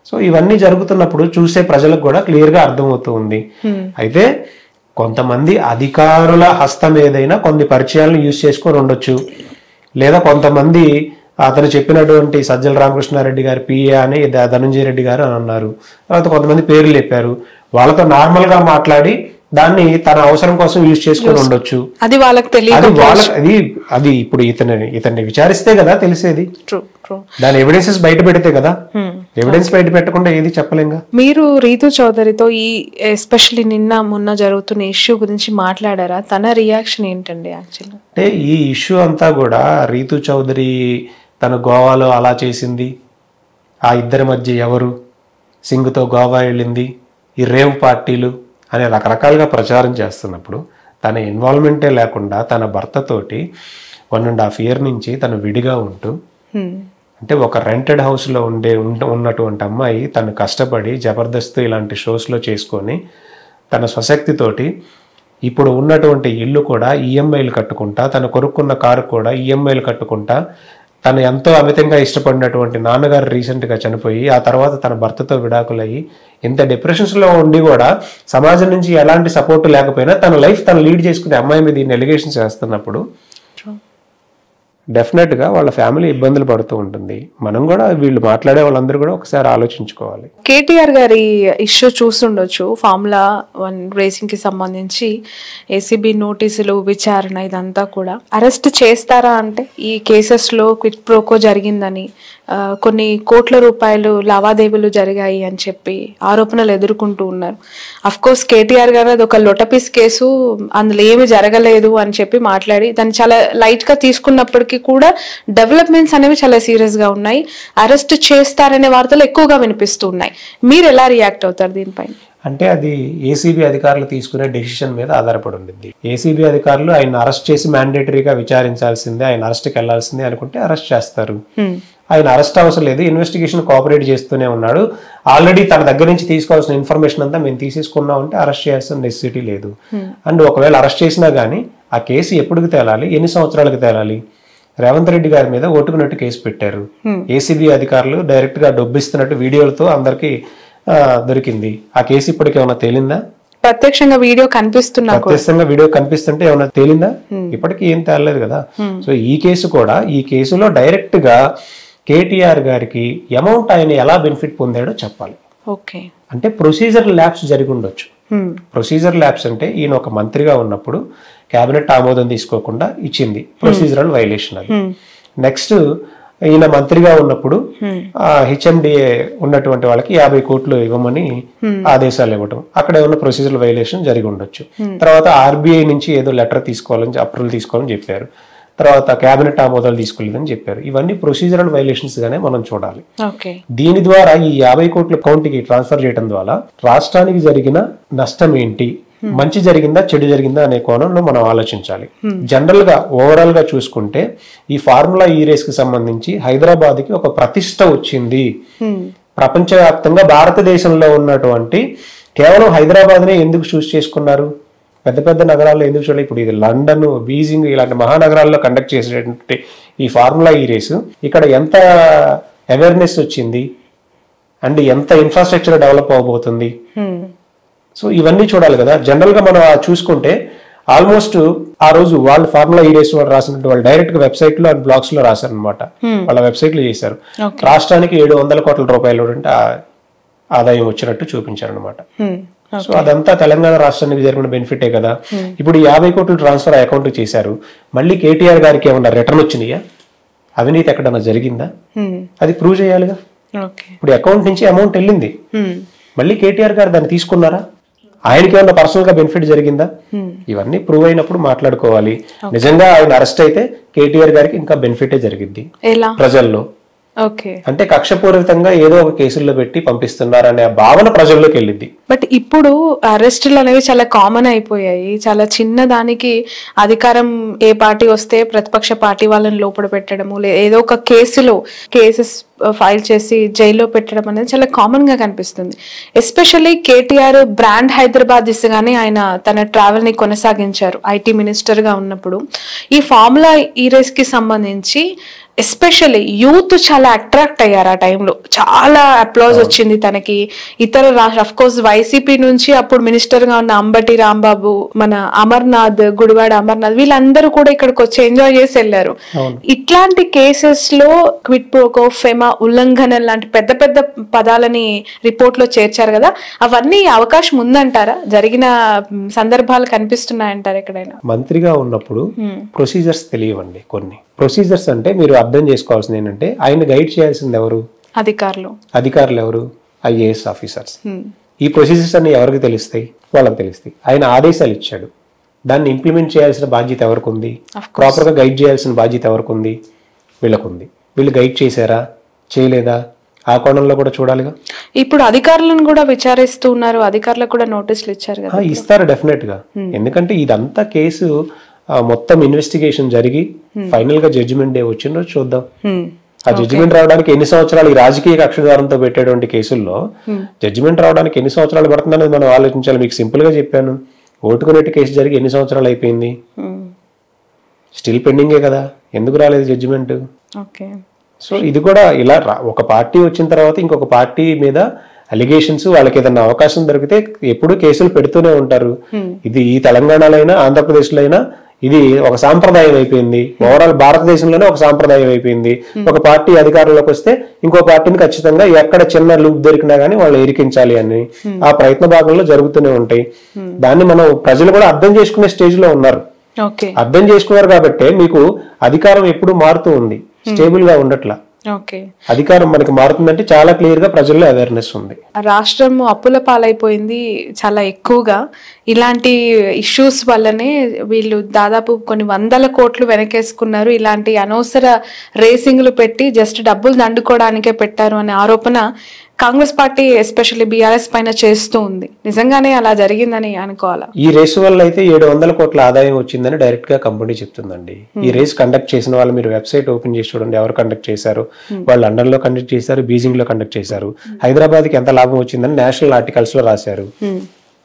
సో ఇవన్నీ జరుగుతున్నప్పుడు చూసే ప్రజలకు కూడా క్లియర్ గా అర్థమవుతూ ఉంది. అయితే కొంతమంది అధికారుల హస్తం ఏదైనా కొన్ని పరిచయాలను యూజ్ చేసుకొని ఉండొచ్చు, లేదా కొంతమంది అతను చెప్పినటువంటి సజ్జల రామకృష్ణారెడ్డి గారి పిఏ అని ధనంజయ రెడ్డి గారు అని అన్నారు. తర్వాత కొంతమంది పేర్లు చెప్పారు, వాళ్ళతో నార్మల్ గా మాట్లాడి దాన్ని తన అవసరం కోసం యూజ్ చేసుకొని ఉండొచ్చు. అది వాళ్ళకి తెలియదు. అది ఇప్పుడు ఇతన్ని విచారిస్తే కదా తెలిసేది. దాని ఎవిడెన్సెస్ బయట పెడితే కదా. ఎవిడెన్స్ బయట పెట్టకుండా ఏది చెప్పలేంగా. మీరు రీతు చౌదరితో ఈ ఎస్పెషల్లీ మొన్న జరుగుతున్న ఇష్యూ గురించి మాట్లాడారా? తన రియాక్షన్ ఏంటండి యాక్చువల్లీ? అంటే ఈ ఇష్యూ అంతా కూడా రీతు చౌదరి తన గోవాలో అలా చేసింది, ఆ ఇద్దరి మధ్య ఎవరు, సింగ్తో గోవా వెళ్ళింది, ఈ రేవ్ పార్టీలు అనే రకరకాలుగా ప్రచారం చేస్తున్నప్పుడు తన ఇన్వాల్వ్మెంటే లేకుండా తన భర్తతోటి 1.5 year నుంచి తను విడిగా ఉంటూ, అంటే ఒక రెంటెడ్ హౌస్లో ఉన్నటువంటి అమ్మాయి తను కష్టపడి జబర్దస్త్ ఇలాంటి షోస్లో చేసుకొని తన స్వశక్తితోటి ఇప్పుడు ఉన్నటువంటి ఇల్లు కూడా ఈఎంఐలు కట్టుకుంటా, తను కొనుక్కున్న కారు కూడా ఈఎంఐలు కట్టుకుంటా, తను ఎంతో అమితంగా ఇష్టపడినటువంటి నాన్నగారు రీసెంట్గా చనిపోయి ఆ తర్వాత తన భర్తతో విడాకులయ్యి ఇంత డిప్రెషన్స్లో ఉండి కూడా సమాజం నుంచి ఎలాంటి సపోర్ట్ లేకపోయినా తన లైఫ్ తను లీడ్ చేసుకునే అమ్మాయి మీద ఈ ఎలిగేషన్స్ వేస్తున్నప్పుడు డెఫినెట్గా వాళ్ళ ఫ్యామిలీ ఇబ్బందులు పడుతూ ఉంటుంది. మనం కూడా వీళ్ళు మాట్లాడే వాళ్ళందరూ కూడా ఒకసారి ఆలోచించుకోవాలి. కేటీఆర్ గారి ఇష్యూ చూస్తుండొచ్చు. ఫార్ములా 1 రేసింగ్ కి సంబంధించి ఏసీబీ నోటీసులు, విచారణ ఇదంతా కూడా అరెస్ట్ చేస్తారా? అంటే ఈ కేసెస్ లో క్విట్ ప్రోకో జరిగిందని, కొన్ని కోట్ల రూపాయలు లావాదేవీలు జరిగాయి అని చెప్పి ఆరోపణలు ఎదుర్కొంటూ ఉన్నారు. అఫ్ కోర్స్ కేటీఆర్ గారు అది ఒక లొటపీస్ కేసు, అందులో ఏమి జరగలేదు అని చెప్పి మాట్లాడి దాన్ని చాలా లైట్ గా తీసుకున్నప్పటికీ కూడా డెవలప్మెంట్స్ అనేవి చాలా సీరియస్ గా ఉన్నాయి. అరెస్ట్ చేస్తారనే వార్తలు ఎక్కువగా వినిపిస్తూ ఉన్నాయి. మీరు ఎలా రియాక్ట్ అవుతారు దీనిపైన? అంటే అది ఏసీబీ అధికారులు తీసుకునే డెసిషన్ మీద ఆధారపడి ఉండింది. ఏసీబీ అధికారులు ఆయన అరెస్ట్ చేసి మ్యాండేటరీగా విచారించాల్సిందే, ఆయన అరెస్ట్కి వెళ్లాల్సిందే అనుకుంటే అరెస్ట్ చేస్తారు. ఆయన అరెస్ట్ అవసరం లేదు, ఇన్వెస్టిగేషన్ కోఆపరేట్ చేస్తూనే ఉన్నాడు, ఆల్రెడీ తన దగ్గర నుంచి తీసుకోవాల్సిన ఇన్ఫర్మేషన్ అంతా మేము తీసేసుకున్నాం అంటే అరెస్ట్ చేయాల్సిన నెసెసిటీ లేదు. అండ్ ఒకవేళ అరెస్ట్ చేసినా కానీ ఆ కేసు ఎప్పటికి తేలాలి, ఎన్ని సంవత్సరాలకు తేలాలి? రేవంత్ రెడ్డి గారి మీద ఓటుకున్నట్టు కేసు పెట్టారు. ఏసీబీ అధికారులు డైరెక్ట్ గా డబ్బిస్తున్నట్టు వీడియోలతో అందరికి దొరికింది. ఆ కేసు ఇప్పటికి ఏమైనా తేలిందా? ప్రత్యక్షంగా వీడియో కనిపిస్తుంటే ఏమైనా తేలిందా? ఇప్పటికీ ఏం తేలలేదు కదా. సో ఈ కేసు కూడా, ఈ కేసులో డైరెక్ట్ గా కేటీఆర్ గారికి అమౌంట్ ఆయన ఎలా బెనిఫిట్ పొందాడో చెప్పాలి. అంటే ప్రొసీజర్ ల్యాబ్స్ జరిగి ఉండొచ్చు. ప్రొసీజర్ ల్యాబ్స్ అంటే ఈయన ఒక మంత్రిగా ఉన్నప్పుడు కేబినెట్ ఆమోదం తీసుకోకుండా ఇచ్చింది, ప్రొసీజరల్ వైలేషన్ అది. నెక్స్ట్ ఈయన మంత్రిగా ఉన్నప్పుడు హెచ్ఎండిఏ ఉన్నటువంటి వాళ్ళకి 50 కోట్లు ఇవ్వమని ఆదేశాలు ఇవ్వటం, అక్కడ ఏమన్నా ప్రొసీజరల్ వైలేషన్ జరిగి ఉండొచ్చు. తర్వాత ఆర్బీఐ నుంచి ఏదో లెటర్ తీసుకోవాలని, అప్రూవల్ తీసుకోవాలని చెప్పారు, తర్వాత కేబినెట్ ఆమోదాలు తీసుకోలేదని చెప్పారు. ఇవన్నీ ప్రొసీజరల్ వైలేషన్స్ గానే మనం చూడాలి. దీని ద్వారా ఈ 50 కోట్ల అకౌంట్కి ట్రాన్స్ఫర్ చేయడం ద్వారా రాష్ట్రానికి జరిగిన నష్టం ఏంటి, మంచి జరిగిందా చెడు జరిగిందా అనే కోణంలో మనం ఆలోచించాలి. జనరల్ గా ఓవరాల్ గా చూసుకుంటే ఈ ఫార్ములా ఈ రేస్ కి సంబంధించి హైదరాబాద్ కి ఒక ప్రతిష్ట వచ్చింది. ప్రపంచవ్యాప్తంగా భారతదేశంలో ఉన్నటువంటి కేవలం హైదరాబాద్ నే ఎందుకు చూస్ చేసుకున్నారు? పెద్ద పెద్ద నగరాల్లో ఎందుకు చూడాలి? ఇప్పుడు ఇది లండన్, బీజింగ్ ఇలాంటి మహానగరాల్లో కండక్ట్ చేసేటువంటి ఈ ఫార్ములా ఈ రేసు ఇక్కడ ఎంత అవేర్నెస్ వచ్చింది అండ్ ఎంత ఇన్ఫ్రాస్ట్రక్చర్ డెవలప్ అవబోతుంది. సో ఇవన్నీ చూడాలి కదా. జనరల్ గా మనం చూసుకుంటే ఆల్మోస్ట్ ఆ రోజు వాళ్ళు ఫార్ములా ఈ రేస్ వాళ్ళు రాసినట్టు వాళ్ళు డైరెక్ట్ గా వెబ్సైట్ లో అండ్ బ్లాగ్స్ లో రాశారు అనమాట. వాళ్ళ వెబ్సైట్ లో చేశారు. రాష్ట్రానికి 700 కోట్ల రూపాయలు ఆదాయం వచ్చినట్టు చూపించారు అనమాట. సో అదంతా తెలంగాణ రాష్ట్రానికి జరిగిన బెనిఫిటే కదా. ఇప్పుడు 50 కోట్లు ట్రాన్స్ఫర్ అకౌంట్ చేశారు, మళ్ళీ కేటీఆర్ గారికి ఏమన్నా రిటర్న్ వచ్చినాయా? అవినీతి ఎక్కడన్నా జరిగిందా? అది ప్రూవ్ చేయాలిగా. ఇప్పుడు అకౌంట్ నుంచి అమౌంట్ వెళ్ళింది, మళ్ళీ కేటీఆర్ గారు దాన్ని తీసుకున్నారా? ఆయనకి ఏమన్నా పర్సనల్ గా బెనిఫిట్ జరిగిందా? ఇవన్నీ ప్రూవ్ అయినప్పుడు మాట్లాడుకోవాలి. నిజంగా ఆయన అరెస్ట్ అయితే కేటీఆర్ గారికి ఇంకా బెనిఫిటే జరిగింది ప్రజల్లో. ఓకే. అంటే కక్షపూరితంగా ఏదో ఒక కేసుల్లో పెట్టి పంపిస్తున్నారనే భావన ప్రజల్లోకి వెళ్ళింది. బట్ ఇప్పుడు అరెస్టులు అనేవి చాలా కామన్ అయిపోయాయి. చాలా చిన్న దానికి అధికారం ఏ పార్టీ వస్తే ప్రతిపక్ష పార్టీ వాళ్ళని లోపల పెట్టడము, ఏదో ఒక కేసెస్ ఫైల్ చేసి జైల్లో పెట్టడం అనేది చాలా కామన్ గా కనిపిస్తుంది. ఎస్పెషల్లీ కేటీఆర్ బ్రాండ్ హైదరాబాద్ దిశగానే ఆయన తన ట్రావెల్ ని కొనసాగించారు ఐటీ మినిస్టర్ గా ఉన్నప్పుడు. ఈ ఫార్ములా ఈ రేస్ కి సంబంధించి ఎస్పెషల్లీ యూత్ చాలా అట్రాక్ట్ అయ్యారు. ఆ టైంలో చాలా అప్లాజ్ వచ్చింది తనకి. ఇతర రాష్ట్ర అఫ్ కోర్స్ వైసీపీ నుంచి అప్పుడు మినిస్టర్ గా ఉన్న అంబటి రాంబాబు, మన అమర్నాథ్, గుడివాడ అమర్నాథ్, వీళ్ళందరూ కూడా ఇక్కడికి వచ్చి ఎంజాయ్ చేసి వెళ్ళారు. ఇట్లాంటి కేసెస్ లో క్విట్ ప్రోకో, ఫెమా ఉల్లంఘన లాంటి పెద్ద పెద్ద పదాలని రిపోర్ట్ లో చేర్చారు కదా, అవన్నీ అవకాశం ఉందంటారా? జరిగిన సందర్భాలు కనిపిస్తున్నాయంటారా ఎక్కడైనా? మంత్రిగా ఉన్నప్పుడు ప్రొసీజర్స్ తెలియవండి. కొన్ని ప్రొసీజర్స్ అంటే మీరు అర్థం చేసుకోవాల్సింది ఏంటంటే, ఆయన గైడ్ చేయాల్సింది ఎవరు? అధికారులు ఎవరు? IAS officers. ఈ ప్రొసీజర్స్ అన్ని ఎవరికి తెలుస్తాయి? వాళ్ళకి తెలుస్తాయి. ఆయన ఆదేశాలు ఇచ్చాడు, దాన్ని ఇంప్లిమెంట్ చేయాల్సిన బాధ్యత ఎవరికి ఉంది? ప్రాపర్ గా గైడ్ చేయాల్సిన బాధ్యత ఎవరికి ఉంది? వీళ్ళకుంది. వీళ్ళు గైడ్ చేశారా, చేయలేదా? ఆ కోణంలో కూడా చూడాలిగా. ఇప్పుడు అధికారులను కూడా విచారిస్తూ ఉన్నారు, అధికారులకు కూడా నోటీసులు ఇచ్చారు కదా. ఇస్తారు డెఫినెట్ గా. ఎందుకంటే ఇదంతా కేసు మొత్తం ఇన్వెస్టిగేషన్ జరిగి ఫైనల్ గా జడ్జిమెంట్ డే వచ్చిందో చూద్దాం. ఆ జడ్జిమెంట్ రావడానికి ఎన్ని సంవత్సరాలు, ఈ రాజకీయ కక్షదారంతో పెట్టేటువంటి కేసుల్లో జడ్జిమెంట్ రావడానికి ఎన్ని సంవత్సరాలు పడుతుందనేది మనం ఆలోచించాలి. మీకు సింపుల్ గా చెప్పాను, ఓటుకునేట్టు కేసు జరిగి ఎన్ని సంవత్సరాలు అయిపోయింది? స్టిల్ పెండింగే కదా. ఎందుకు రాలేదు జడ్జిమెంట్? సో ఇది కూడా ఇలా ఒక పార్టీ వచ్చిన తర్వాత ఇంకొక పార్టీ మీద అలిగేషన్స్, వాళ్ళకి ఏదన్నా అవకాశం దొరికితే ఎప్పుడు కేసులు పెడుతూనే ఉంటారు. ఇది ఈ తెలంగాణలో అయినా ఆంధ్రప్రదేశ్లో అయినా ఇది ఒక సాంప్రదాయం అయిపోయింది. ఓవరాల్ భారతదేశంలోనే ఒక సాంప్రదాయం అయిపోయింది. ఒక పార్టీ అధికారంలోకి వస్తే ఇంకో పార్టీని ఖచ్చితంగా ఎక్కడ చిన్న లూప్ దొరికినా గానీ వాళ్ళు ఇరికించాలి అని ఆ ప్రయత్న భాగంలో జరుగుతూనే ఉంటాయి. దాన్ని మనం ప్రజలు కూడా అర్థం చేసుకునే స్టేజ్ లో ఉన్నారు. అర్థం చేసుకున్నారు కాబట్టి మీకు అధికారం ఎప్పుడు మారుతూ ఉంది, స్టేబుల్ గా ఉండట్లా. అధికారం మనకి మారుతుందంటే చాలా క్లియర్ గా ప్రజల్లో అవేర్నెస్ ఉంది. రాష్ట్రం అప్పుల పాలైపోయింది చాలా ఎక్కువగా. ఇలాంటి ఇష్యూస్ వల్లనే వీళ్ళు దాదాపు కొన్ని 100 కోట్లు వెనకేసుకున్నారు. ఇలాంటి అనవసర రేసింగ్లు పెట్టి జస్ట్ డబ్బులు దండుకోవడానికే పెట్టారు అనే ఆరోపణ కాంగ్రెస్ పార్టీ ఎస్పెషల్లీ బీఆర్ఎస్ పైన చేస్తూ ఉంది. నిజంగానే అలా జరిగిందని అనుకోవాలా? ఈ రేసు వల్ల అయితే 700 కోట్ల ఆదాయం వచ్చిందని డైరెక్ట్ గా కంపెనీ చెప్తుందండి. ఈ రేస్ కండక్ట్ చేసిన వాళ్ళు మీరు వెబ్సైట్ ఓపెన్ చేసి చూడండి, ఎవరు కండక్ట్ చేశారు. వాళ్ళు లండన్ లో కండక్ట్ చేశారు, బీజింగ్ లో కండక్ట్ చేశారు. హైదరాబాద్ కి ఎంత లాభం వచ్చిందని నేషనల్ ఆర్టికల్స్ లో రాశారు,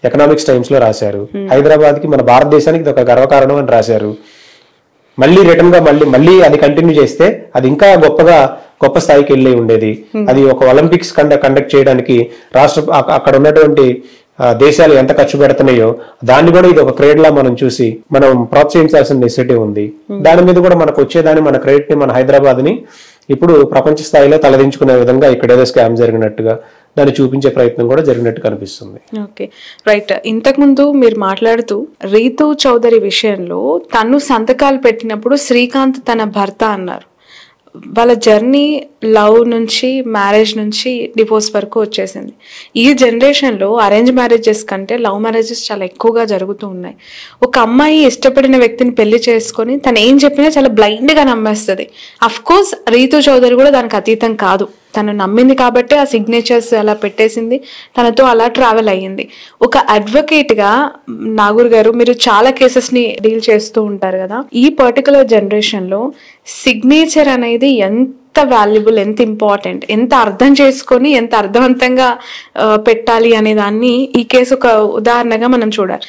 ఎకనామిక్స్ టైమ్స్ లో రాశారు. హైదరాబాద్ కి, మన భారతదేశానికి ఇది ఒక గర్వకారణం అని రాశారు. మళ్ళీ రిటర్న్ గా మళ్ళీ అది కంటిన్యూ చేస్తే అది ఇంకా గొప్ప స్థాయికి వెళ్ళి ఉండేది. అది ఒక ఒలింపిక్స్ కండక్ట్ చేయడానికి అక్కడ ఉన్నటువంటి దేశాలు ఎంత ఖర్చు పెడుతున్నాయో దాన్ని కూడా ఇది ఒక క్రెడిట్ లా మనం చూసి మనం ప్రోత్సహించాల్సిన నెసెసిటీ ఉంది. దాని మీద కూడా మనకు వచ్చేదాన్ని, మన క్రెడిట్ ని, మన హైదరాబాద్ ని ఇప్పుడు ప్రపంచ స్థాయిలో తలదించుకునే విధంగా ఇక్కడ ఏదో స్కామ్ జరిగినట్టుగా దాన్ని చూపించే ప్రయత్నం కూడా జరిగినట్టు కనిపిస్తుంది. Okay, right. ఇంతకుముందు మీరు మాట్లాడుతూ రీతూ చౌదరి విషయంలో తను సంతకాలు పెట్టినప్పుడు శ్రీకాంత్ తన భర్త అన్నారు. వాళ్ళ జర్నీ లవ్ నుంచి, మ్యారేజ్ నుంచి డివోర్స్ వరకు వచ్చేసింది. ఈ జనరేషన్లో అరేంజ్ మ్యారేజెస్ కంటే లవ్ మ్యారేజెస్ చాలా ఎక్కువగా జరుగుతూ ఉన్నాయి. ఒక అమ్మాయి ఇష్టపడిన వ్యక్తిని పెళ్లి చేసుకొని తను ఏం చెప్పినా చాలా బ్లైండ్గా నమ్మేస్తుంది. అఫ్ కోర్స్ రీతూ చౌదరి కూడా దానికి అతీతం కాదు. తను నమ్మింది కాబట్టి ఆ సిగ్నేచర్స్ అలా పెట్టేసింది, తనతో అలా ట్రావెల్ అయ్యింది. ఒక అడ్వకేట్గా నాగూర్ గారు, మీరు చాలా కేసెస్ని డీల్ చేస్తూ ఉంటారు కదా, ఈ పర్టికులర్ జనరేషన్లో సిగ్నేచర్ అనేది ఎంత వాల్యుబుల్, ఎంత ఇంపార్టెంట్, ఎంత అర్థం చేసుకొని ఎంత అర్థవంతంగా పెట్టాలి అనే దాన్ని ఈ కేసు ఒక ఉదాహరణగా మనం చూడాలి.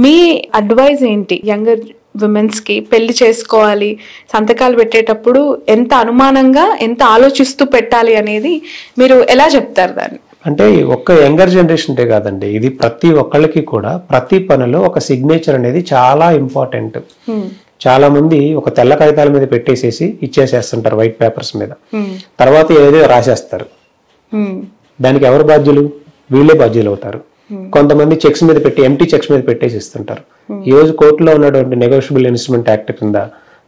మీ అడ్వైజ్ ఏంటి యంగర్ విమెన్స్ కి? పెళ్లి చేసుకోవాలి, సంతకాలు పెట్టేటప్పుడు ఎంత అనుమానంగా, ఎంత ఆలోచిస్తూ పెట్టాలి అనేది మీరు ఎలా చెప్తారు దాన్ని? అంటే ఒక్క యంగర్ జనరేషన్టే కాదండి, ఇది ప్రతి ఒక్కళ్ళకి కూడా ప్రతి పనిలో ఒక సిగ్నేచర్ అనేది చాలా ఇంపార్టెంట్. చాలా మంది ఒక తెల్ల కాగితాల మీద పెట్టేసేసి ఇచ్చేసేస్తుంటారు, వైట్ పేపర్స్ మీద. తర్వాత ఏదో రాసేస్తారు. దానికి ఎవరు బాధ్యులు? వీళ్ళే బాధ్యులు అవుతారు. కొంతమంది చెక్స్ మీద పెట్టి, ఎంటీ చెక్స్ మీద పెట్టేసి ఇస్తుంటారు. ఈ రోజు కోర్టులో ఉన్నటువంటి నెగోషియబుల్ ఇన్స్ట్రుమెంట్ యాక్ట్ కింద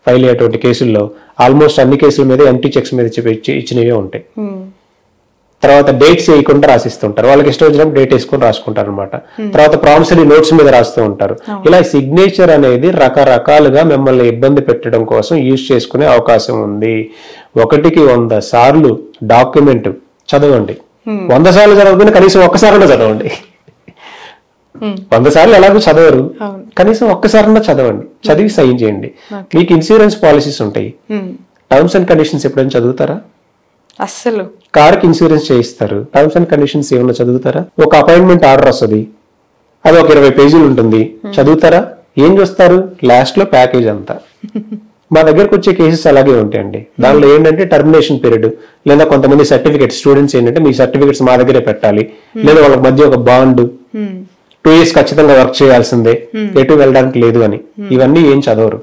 ఫైల్ అయ్యేటువంటి కేసుల్లో ఆల్మోస్ట్ అన్ని కేసుల మీద ఎంటీ చెక్స్ మీద ఇచ్చినవే ఉంటాయి. తర్వాత డేట్స్ వేయకుండా రాసిస్తుంటారు, వాళ్ళకి ఇష్టం వచ్చినప్పుడు డేట్ వేసుకొని రాసుకుంటారు అనమాట. తర్వాత ప్రామిసరీ నోట్స్ మీద రాస్తూ ఉంటారు. ఇలా సిగ్నేచర్ అనేది రకరకాలుగా మిమ్మల్ని ఇబ్బంది పెట్టడం కోసం యూజ్ చేసుకునే అవకాశం ఉంది. 1కి 100 సార్లు డాక్యుమెంట్ చదవండి. 100 సార్లు చదవకుండా కనీసం ఒక్కసారైనా చదవండి. 100 సార్లు ఎలాగో చదవరు, కనీసం ఒక్కసారైనా చదవండి. చదివి సైన్ చేయండి. మీకు ఇన్సూరెన్స్ పాలసీస్ ఉంటాయి, టర్మ్స్ అండ్ కండిషన్స్ ఎప్పుడైనా చదువుతారా? అస్సలు. కార్కి ఇన్సూరెన్స్ చేయిస్తారు, టర్మ్స్ అండ్ కండిషన్స్ ఏమన్నా చదువుతారా? ఒక అపాయింట్మెంట్ ఆర్డర్ వస్తుంది, అది ఒక 20 పేజీలు ఉంటుంది, చదువుతారా? ఏం చూస్తారు? లాస్ట్ లో ప్యాకేజ్ అంతా. మా దగ్గరకు వచ్చే కేసెస్ అలాగే ఉంటాయండి. దానిలో ఏంటంటే టర్మినేషన్ పీరియడ్, లేదా కొంతమంది సర్టిఫికేట్స్, స్టూడెంట్స్ ఏంటంటే మీ సర్టిఫికేట్స్ మా దగ్గరే పెట్టాలి, లేదా వాళ్ళకి మధ్య ఒక బాండ్, 2 years ఖచ్చితంగా వర్క్ చేయాల్సిందే, ఎటు వెళ్ళడానికి లేదు అని. ఇవన్నీ ఏం చదవరు,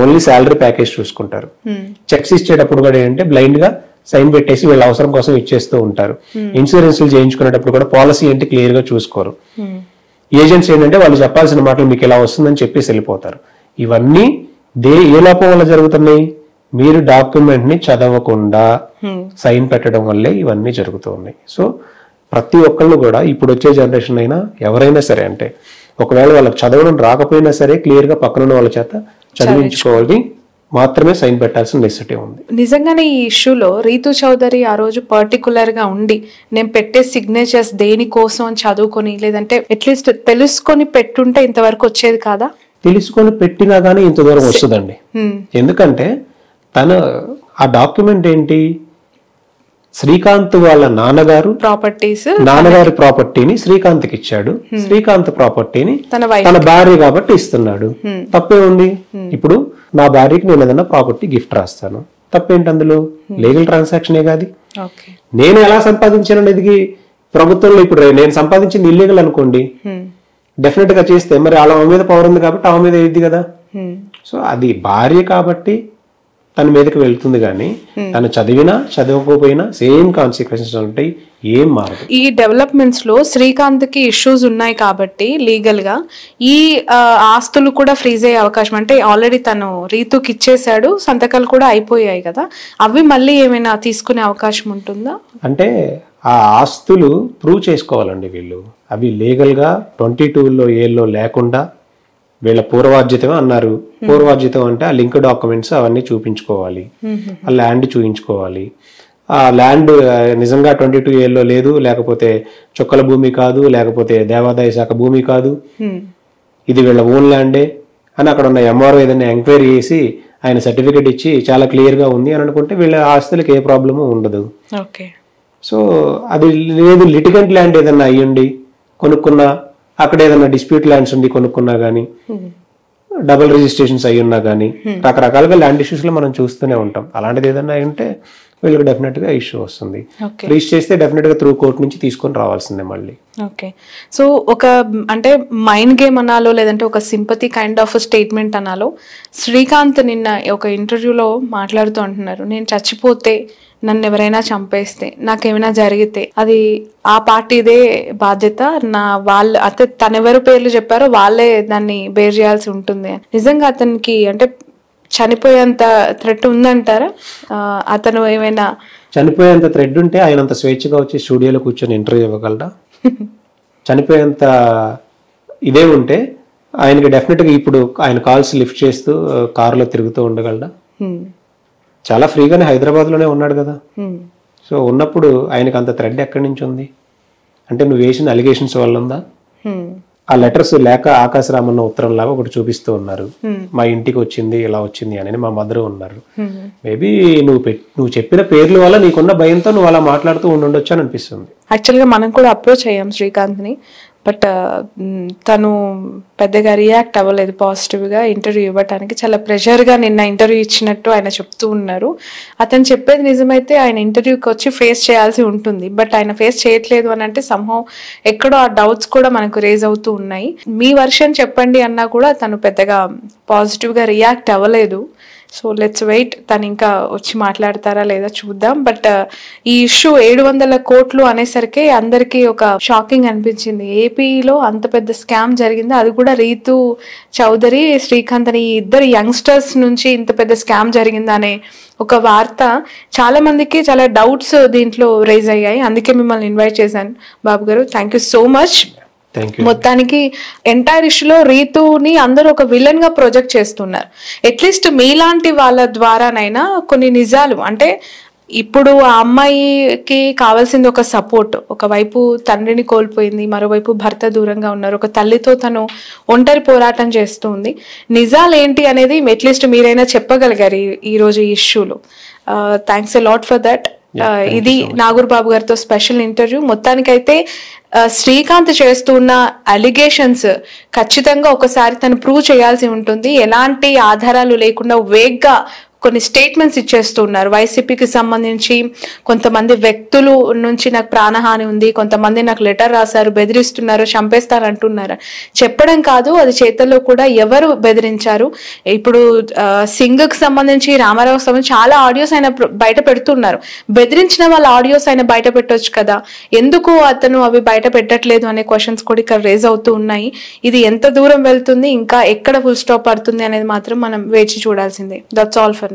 ఓన్లీ శాలరీ ప్యాకేజ్ చూసుకుంటారు. చెక్స్ ఇచ్చేటప్పుడు కూడా ఏంటంటే బ్లైండ్ గా సైన్ పెట్టేసి వీళ్ళ అవసరం కోసం ఇచ్చేస్తూ ఉంటారు. ఇన్సూరెన్స్లు చేయించుకునేటప్పుడు కూడా పాలసీ ఏంటి క్లియర్ గా చూసుకోరు. ఏజెంట్స్ ఏంటంటే వాళ్ళు చెప్పాల్సిన మాటలు మీకు ఇలా వస్తుందని చెప్పేసి వెళ్ళిపోతారు. ఇవన్నీ ఏ లోపం వల్ల జరుగుతున్నాయి? మీరు డాక్యుమెంట్ ని చదవకుండా సైన్ పెట్టడం వల్లే ఇవన్నీ జరుగుతూ ఉన్నాయి. సో ప్రతి ఒక్కళ్ళు కూడా ఇప్పుడు వచ్చే జనరేషన్ అయినా ఎవరైనా సరే, అంటే ఒకవేళ వాళ్ళకి చదవడం రాకపోయినా సరే క్లియర్ గా పక్కన వాళ్ళ చేత చదివించుకోవాలి, మాత్రమే సైన్ పెట్టాల్సిన నెసెసిటీ ఉంది. నిజంగానే ఈ ఇష్యూలో రీతు చౌదరి ఆ రోజు పర్టికులర్ గా ఉండి నేను పెట్టే సిగ్నేచర్స్ దేనికోసం అని చదువుకొని, లేదంటే అట్లీస్ట్ తెలుసుకొని పెట్టుంటే ఇంతవరకు వచ్చేది కాదా? తెలుసుకొని పెట్టినా గానీ ఇంత దూరం వస్తుందండి. ఎందుకంటే ఆ డాక్యుమెంట్ ఏంటి, శ్రీకాంత్ వాళ్ళ నాన్నగారు ప్రాపర్టీని శ్రీకాంత్కి ఇచ్చాడు, శ్రీకాంత్ ప్రాపర్టీని తన భార్య కాబట్టి ఇస్తున్నాడు. తప్పే ఉంది? ఇప్పుడు నా భార్యకి నేను ఏదైనా ప్రాపర్టీ గిఫ్ట్ రాస్తాను, తప్పేంటి అందులో? లీగల్ ట్రాన్సాక్షనే కాదు. నేను ఎలా సంపాదించాను అనేది ప్రభుత్వంలో, ఇప్పుడు నేను సంపాదించింది ఇల్లీగల్ అనుకోండి, డెఫినెట్ గా చేస్తే మరి వాళ్ళ మీద పవర్ ఉంది కాబట్టి ఆమె మీద అయ్యింది కదా. సో అది భార్య కాబట్టి తన మీదకి వెళ్తుంది, కానీ తను చదివినా చదవకపోయినా సేమ్ కాన్సిక్వెన్సెస్ ఉంటాయి, ఏం మారదు. ఈ డెవలప్మెంట్స్ లో శ్రీకాంత్ కి ఇష్యూస్ ఉన్నాయి కాబట్టి లీగల్ గా ఈ ఆస్తులు కూడా ఫ్రీజ్ అయ్యే అవకాశం, అంటే ఆల్రెడీ తను రీతుకి ఇచ్చేసాడు, సంతకాలు కూడా అయిపోయాయి కదా, అవి మళ్ళీ ఏమైనా తీసుకునే అవకాశం ఉంటుందా? అంటే ఆ ఆస్తులు ప్రూవ్ చేసుకోవాలండి వీళ్ళు. అవి లీగల్ గా 22లో ఏలో లేకుండా వీళ్ళ పూర్వార్జితం అన్నారు. పూర్వార్జితం అంటే ఆ లింక్ డాక్యుమెంట్స్ అవన్నీ చూపించుకోవాలి, ఆ ల్యాండ్ చూపించుకోవాలి. ఆ ల్యాండ్ నిజంగా 22A లేదు, లేకపోతే చుక్కల భూమి కాదు, లేకపోతే దేవాదాయ శాఖ భూమి కాదు, ఇది వీళ్ళ ఓన్ ల్యాండే అని అక్కడ ఉన్న ఎంఆర్ఓ ఏదైనా ఎంక్వైరీ చేసి ఆయన సర్టిఫికేట్ ఇచ్చి చాలా క్లియర్ గా ఉంది అని అనుకుంటే వీళ్ళ ఆస్తులకి ఏ ప్రాబ్లము ఉండదు. సో అది లేదు, లిటిగెంట్ ల్యాండ్ ఏదన్నా అయ్యండి కొనుక్కున్నా, అక్కడ ఏదైనా డిస్ప్యూట్ ల్యాండ్స్ ఉండి కొనుక్కున్నా గానీ, డబుల్ రిజిస్ట్రేషన్స్ అయి ఉన్నా కానీ, రకరకాలుగా ల్యాండ్ ఇష్యూస్ లో మనం చూస్తూనే ఉంటాం. అలాంటిది ఏదన్నా ఉంటే వీళ్ళకి డెఫినెట్ గా ఇష్యూ వస్తుంది. రిజిస్టర్ చేస్తే డెఫినెట్ గా త్రూ కోర్ట్ నుంచి తీసుకొని రావాల్సిందే మళ్ళీ. ఓకే, సో ఒక అంటే మైండ్ గేమ్ అనాలో, లేదంటే ఒక సింపతి కైండ్ ఆఫ్ స్టేట్మెంట్ అనాలో, శ్రీకాంత్ నిన్న ఒక ఇంటర్వ్యూలో మాట్లాడుతూ అంటున్నారు, నేను చచ్చిపోతే, నన్ను ఎవరైనా చంపేస్తే, నాకేమైనా జరిగితే అది ఆ పార్టీదే బాధ్యత, వాళ్ళు తనెవరు పేర్లు చెప్పారో వాళ్ళే దాన్ని బేర్ చేయాల్సి ఉంటుంది. నిజంగా అతనికి అంటే చనిపోయేంత థ్రెట్ ఉందంటారా? అతను ఏమైనా చనిపోయేంత థ్రెడ్ ఉంటే ఆయన అంత స్వేచ్ఛగా వచ్చి స్టూడియోలో కూర్చొని ఇంటర్వ్యూ ఇవ్వగలరా? చనిపోయేంత ఇదే ఉంటే ఆయనకి డెఫినెట్ గా ఇప్పుడు ఆయన కాల్స్ లిఫ్ట్ చేస్తూ కారులో తిరుగుతూ ఉండగలరా? చాలా ఫ్రీగానే హైదరాబాద్ లోనే ఉన్నాడు కదా. సో ఉన్నప్పుడు ఆయనకు అంత థ్రెడ్ ఎక్కడి నుంచి ఉంది? అంటే నువ్వు వేసిన అలిగేషన్స్ వల్ల ఉందా? ఆ లెటర్స్ లేక ఆకాశరామన్న ఉత్తరం లాగా ఒకటి చూపిస్తూ ఉన్నారు, మా ఇంటికి వచ్చింది ఇలా వచ్చింది అని, మా మదర్ ఉన్నారు. మేబీ నువ్వు చెప్పిన పేర్ల వల్ల నీకున్న భయంతో నువ్వు అలా మాట్లాడుతూ ఉండొచ్చు అని అనిపిస్తుంది. యాక్చువల్గా మనం కూడా అప్రోచ్ అయ్యాం శ్రీకాంత్ని, బట్ తను పెద్దగా రియాక్ట్ అవ్వలేదు పాజిటివ్గా. ఇంటర్వ్యూ ఇవ్వడానికి చాలా ప్రెషర్గా నిన్న ఇంటర్వ్యూ ఇచ్చినట్టు ఆయన చెప్తూ ఉన్నారు. అతను చెప్పేది నిజమైతే ఆయన ఇంటర్వ్యూకి వచ్చి ఫేస్ చేయాల్సి ఉంటుంది, బట్ ఆయన ఫేస్ చేయట్లేదు అని అంటే సంహౌ ఎక్కడో ఆ డౌట్స్ కూడా మనకు రేజ్ అవుతూ ఉన్నాయి. మీ వర్షన్ చెప్పండి అన్నా కూడా తను పెద్దగా పాజిటివ్గా రియాక్ట్ అవ్వలేదు. సో లెట్స్ వెయిట్, తను ఇంకా వచ్చి మాట్లాడతారా లేదా చూద్దాం. బట్ ఈ ఇష్యూ 700 కోట్లు అనేసరికి అందరికీ ఒక షాకింగ్ అనిపించింది. ఏపీలో అంత పెద్ద స్కామ్ జరిగింది, అది కూడా రీతు చౌదరి, శ్రీకాంత్ అని ఇద్దరు యంగ్స్టర్స్ నుంచి ఇంత పెద్ద స్కామ్ జరిగిందనే ఒక వార్త చాలా మందికి చాలా డౌట్స్ దీంట్లో రైజ్ అయ్యాయి. అందుకే మిమ్మల్ని ఇన్వైట్ చేశాను బాబు గారు. Thank you so much. మొత్తానికి ఎంటైర్ ఇష్యూలో రీతుని అందరూ ఒక విలన్ గా ప్రొజెక్ట్ చేస్తున్నారు. అట్లీస్ట్ మీలాంటి వాళ్ళ ద్వారానైనా కొన్ని నిజాలు, అంటే ఇప్పుడు ఆ అమ్మాయికి కావాల్సింది ఒక సపోర్ట్. ఒకవైపు తండ్రిని కోల్పోయింది, మరోవైపు భర్త దూరంగా ఉన్నారు, ఒక తల్లితో తను ఒంటరి పోరాటం చేస్తుంది. నిజాలు ఏంటి అనేది అట్లీస్ట్ మీరైనా చెప్పగలిగారు ఈ రోజు ఈ ఇష్యూలో. Thanks a lot for that. ఇది నాగూర్ బాబు గారితో స్పెషల్ ఇంటర్వ్యూ. మొత్తానికైతే శ్రీకాంత్ చేస్తున్న అలిగేషన్స్ ఖచ్చితంగా ఒకసారి తను ప్రూవ్ చేయాల్సి ఉంటుంది. ఎలాంటి ఆధారాలు లేకుండా వేగ్గా కొన్ని స్టేట్మెంట్స్ ఇచ్చేస్తున్నారు. వైసీపీకి సంబంధించి కొంతమంది వ్యక్తులు నుంచి నాకు ప్రాణహాని ఉంది, కొంతమంది నాకు లెటర్ రాశారు, బెదిరిస్తున్నారు, చంపేస్తారు అంటున్నారు. చెప్పడం కాదు, అది చేతల్లో కూడా ఎవరు బెదిరించారు. ఇప్పుడు సింగ్కి సంబంధించి, రామారావు సంబంధించి చాలా ఆడియోస్ ఆయన బయట పెడుతున్నారు. బెదిరించిన వాళ్ళ ఆడియోస్ ఆయన బయట పెట్టొచ్చు కదా, ఎందుకు అతను అవి బయట పెట్టట్లేదు అనే క్వశ్చన్స్ కూడా ఇక్కడ రేజ్ అవుతూ ఉన్నాయి. ఇది ఎంత దూరం వెళ్తుంది, ఇంకా ఎక్కడ ఫుల్ స్టాప్ పడుతుంది అనేది మాత్రం మనం వేచి చూడాల్సిందే. That's all for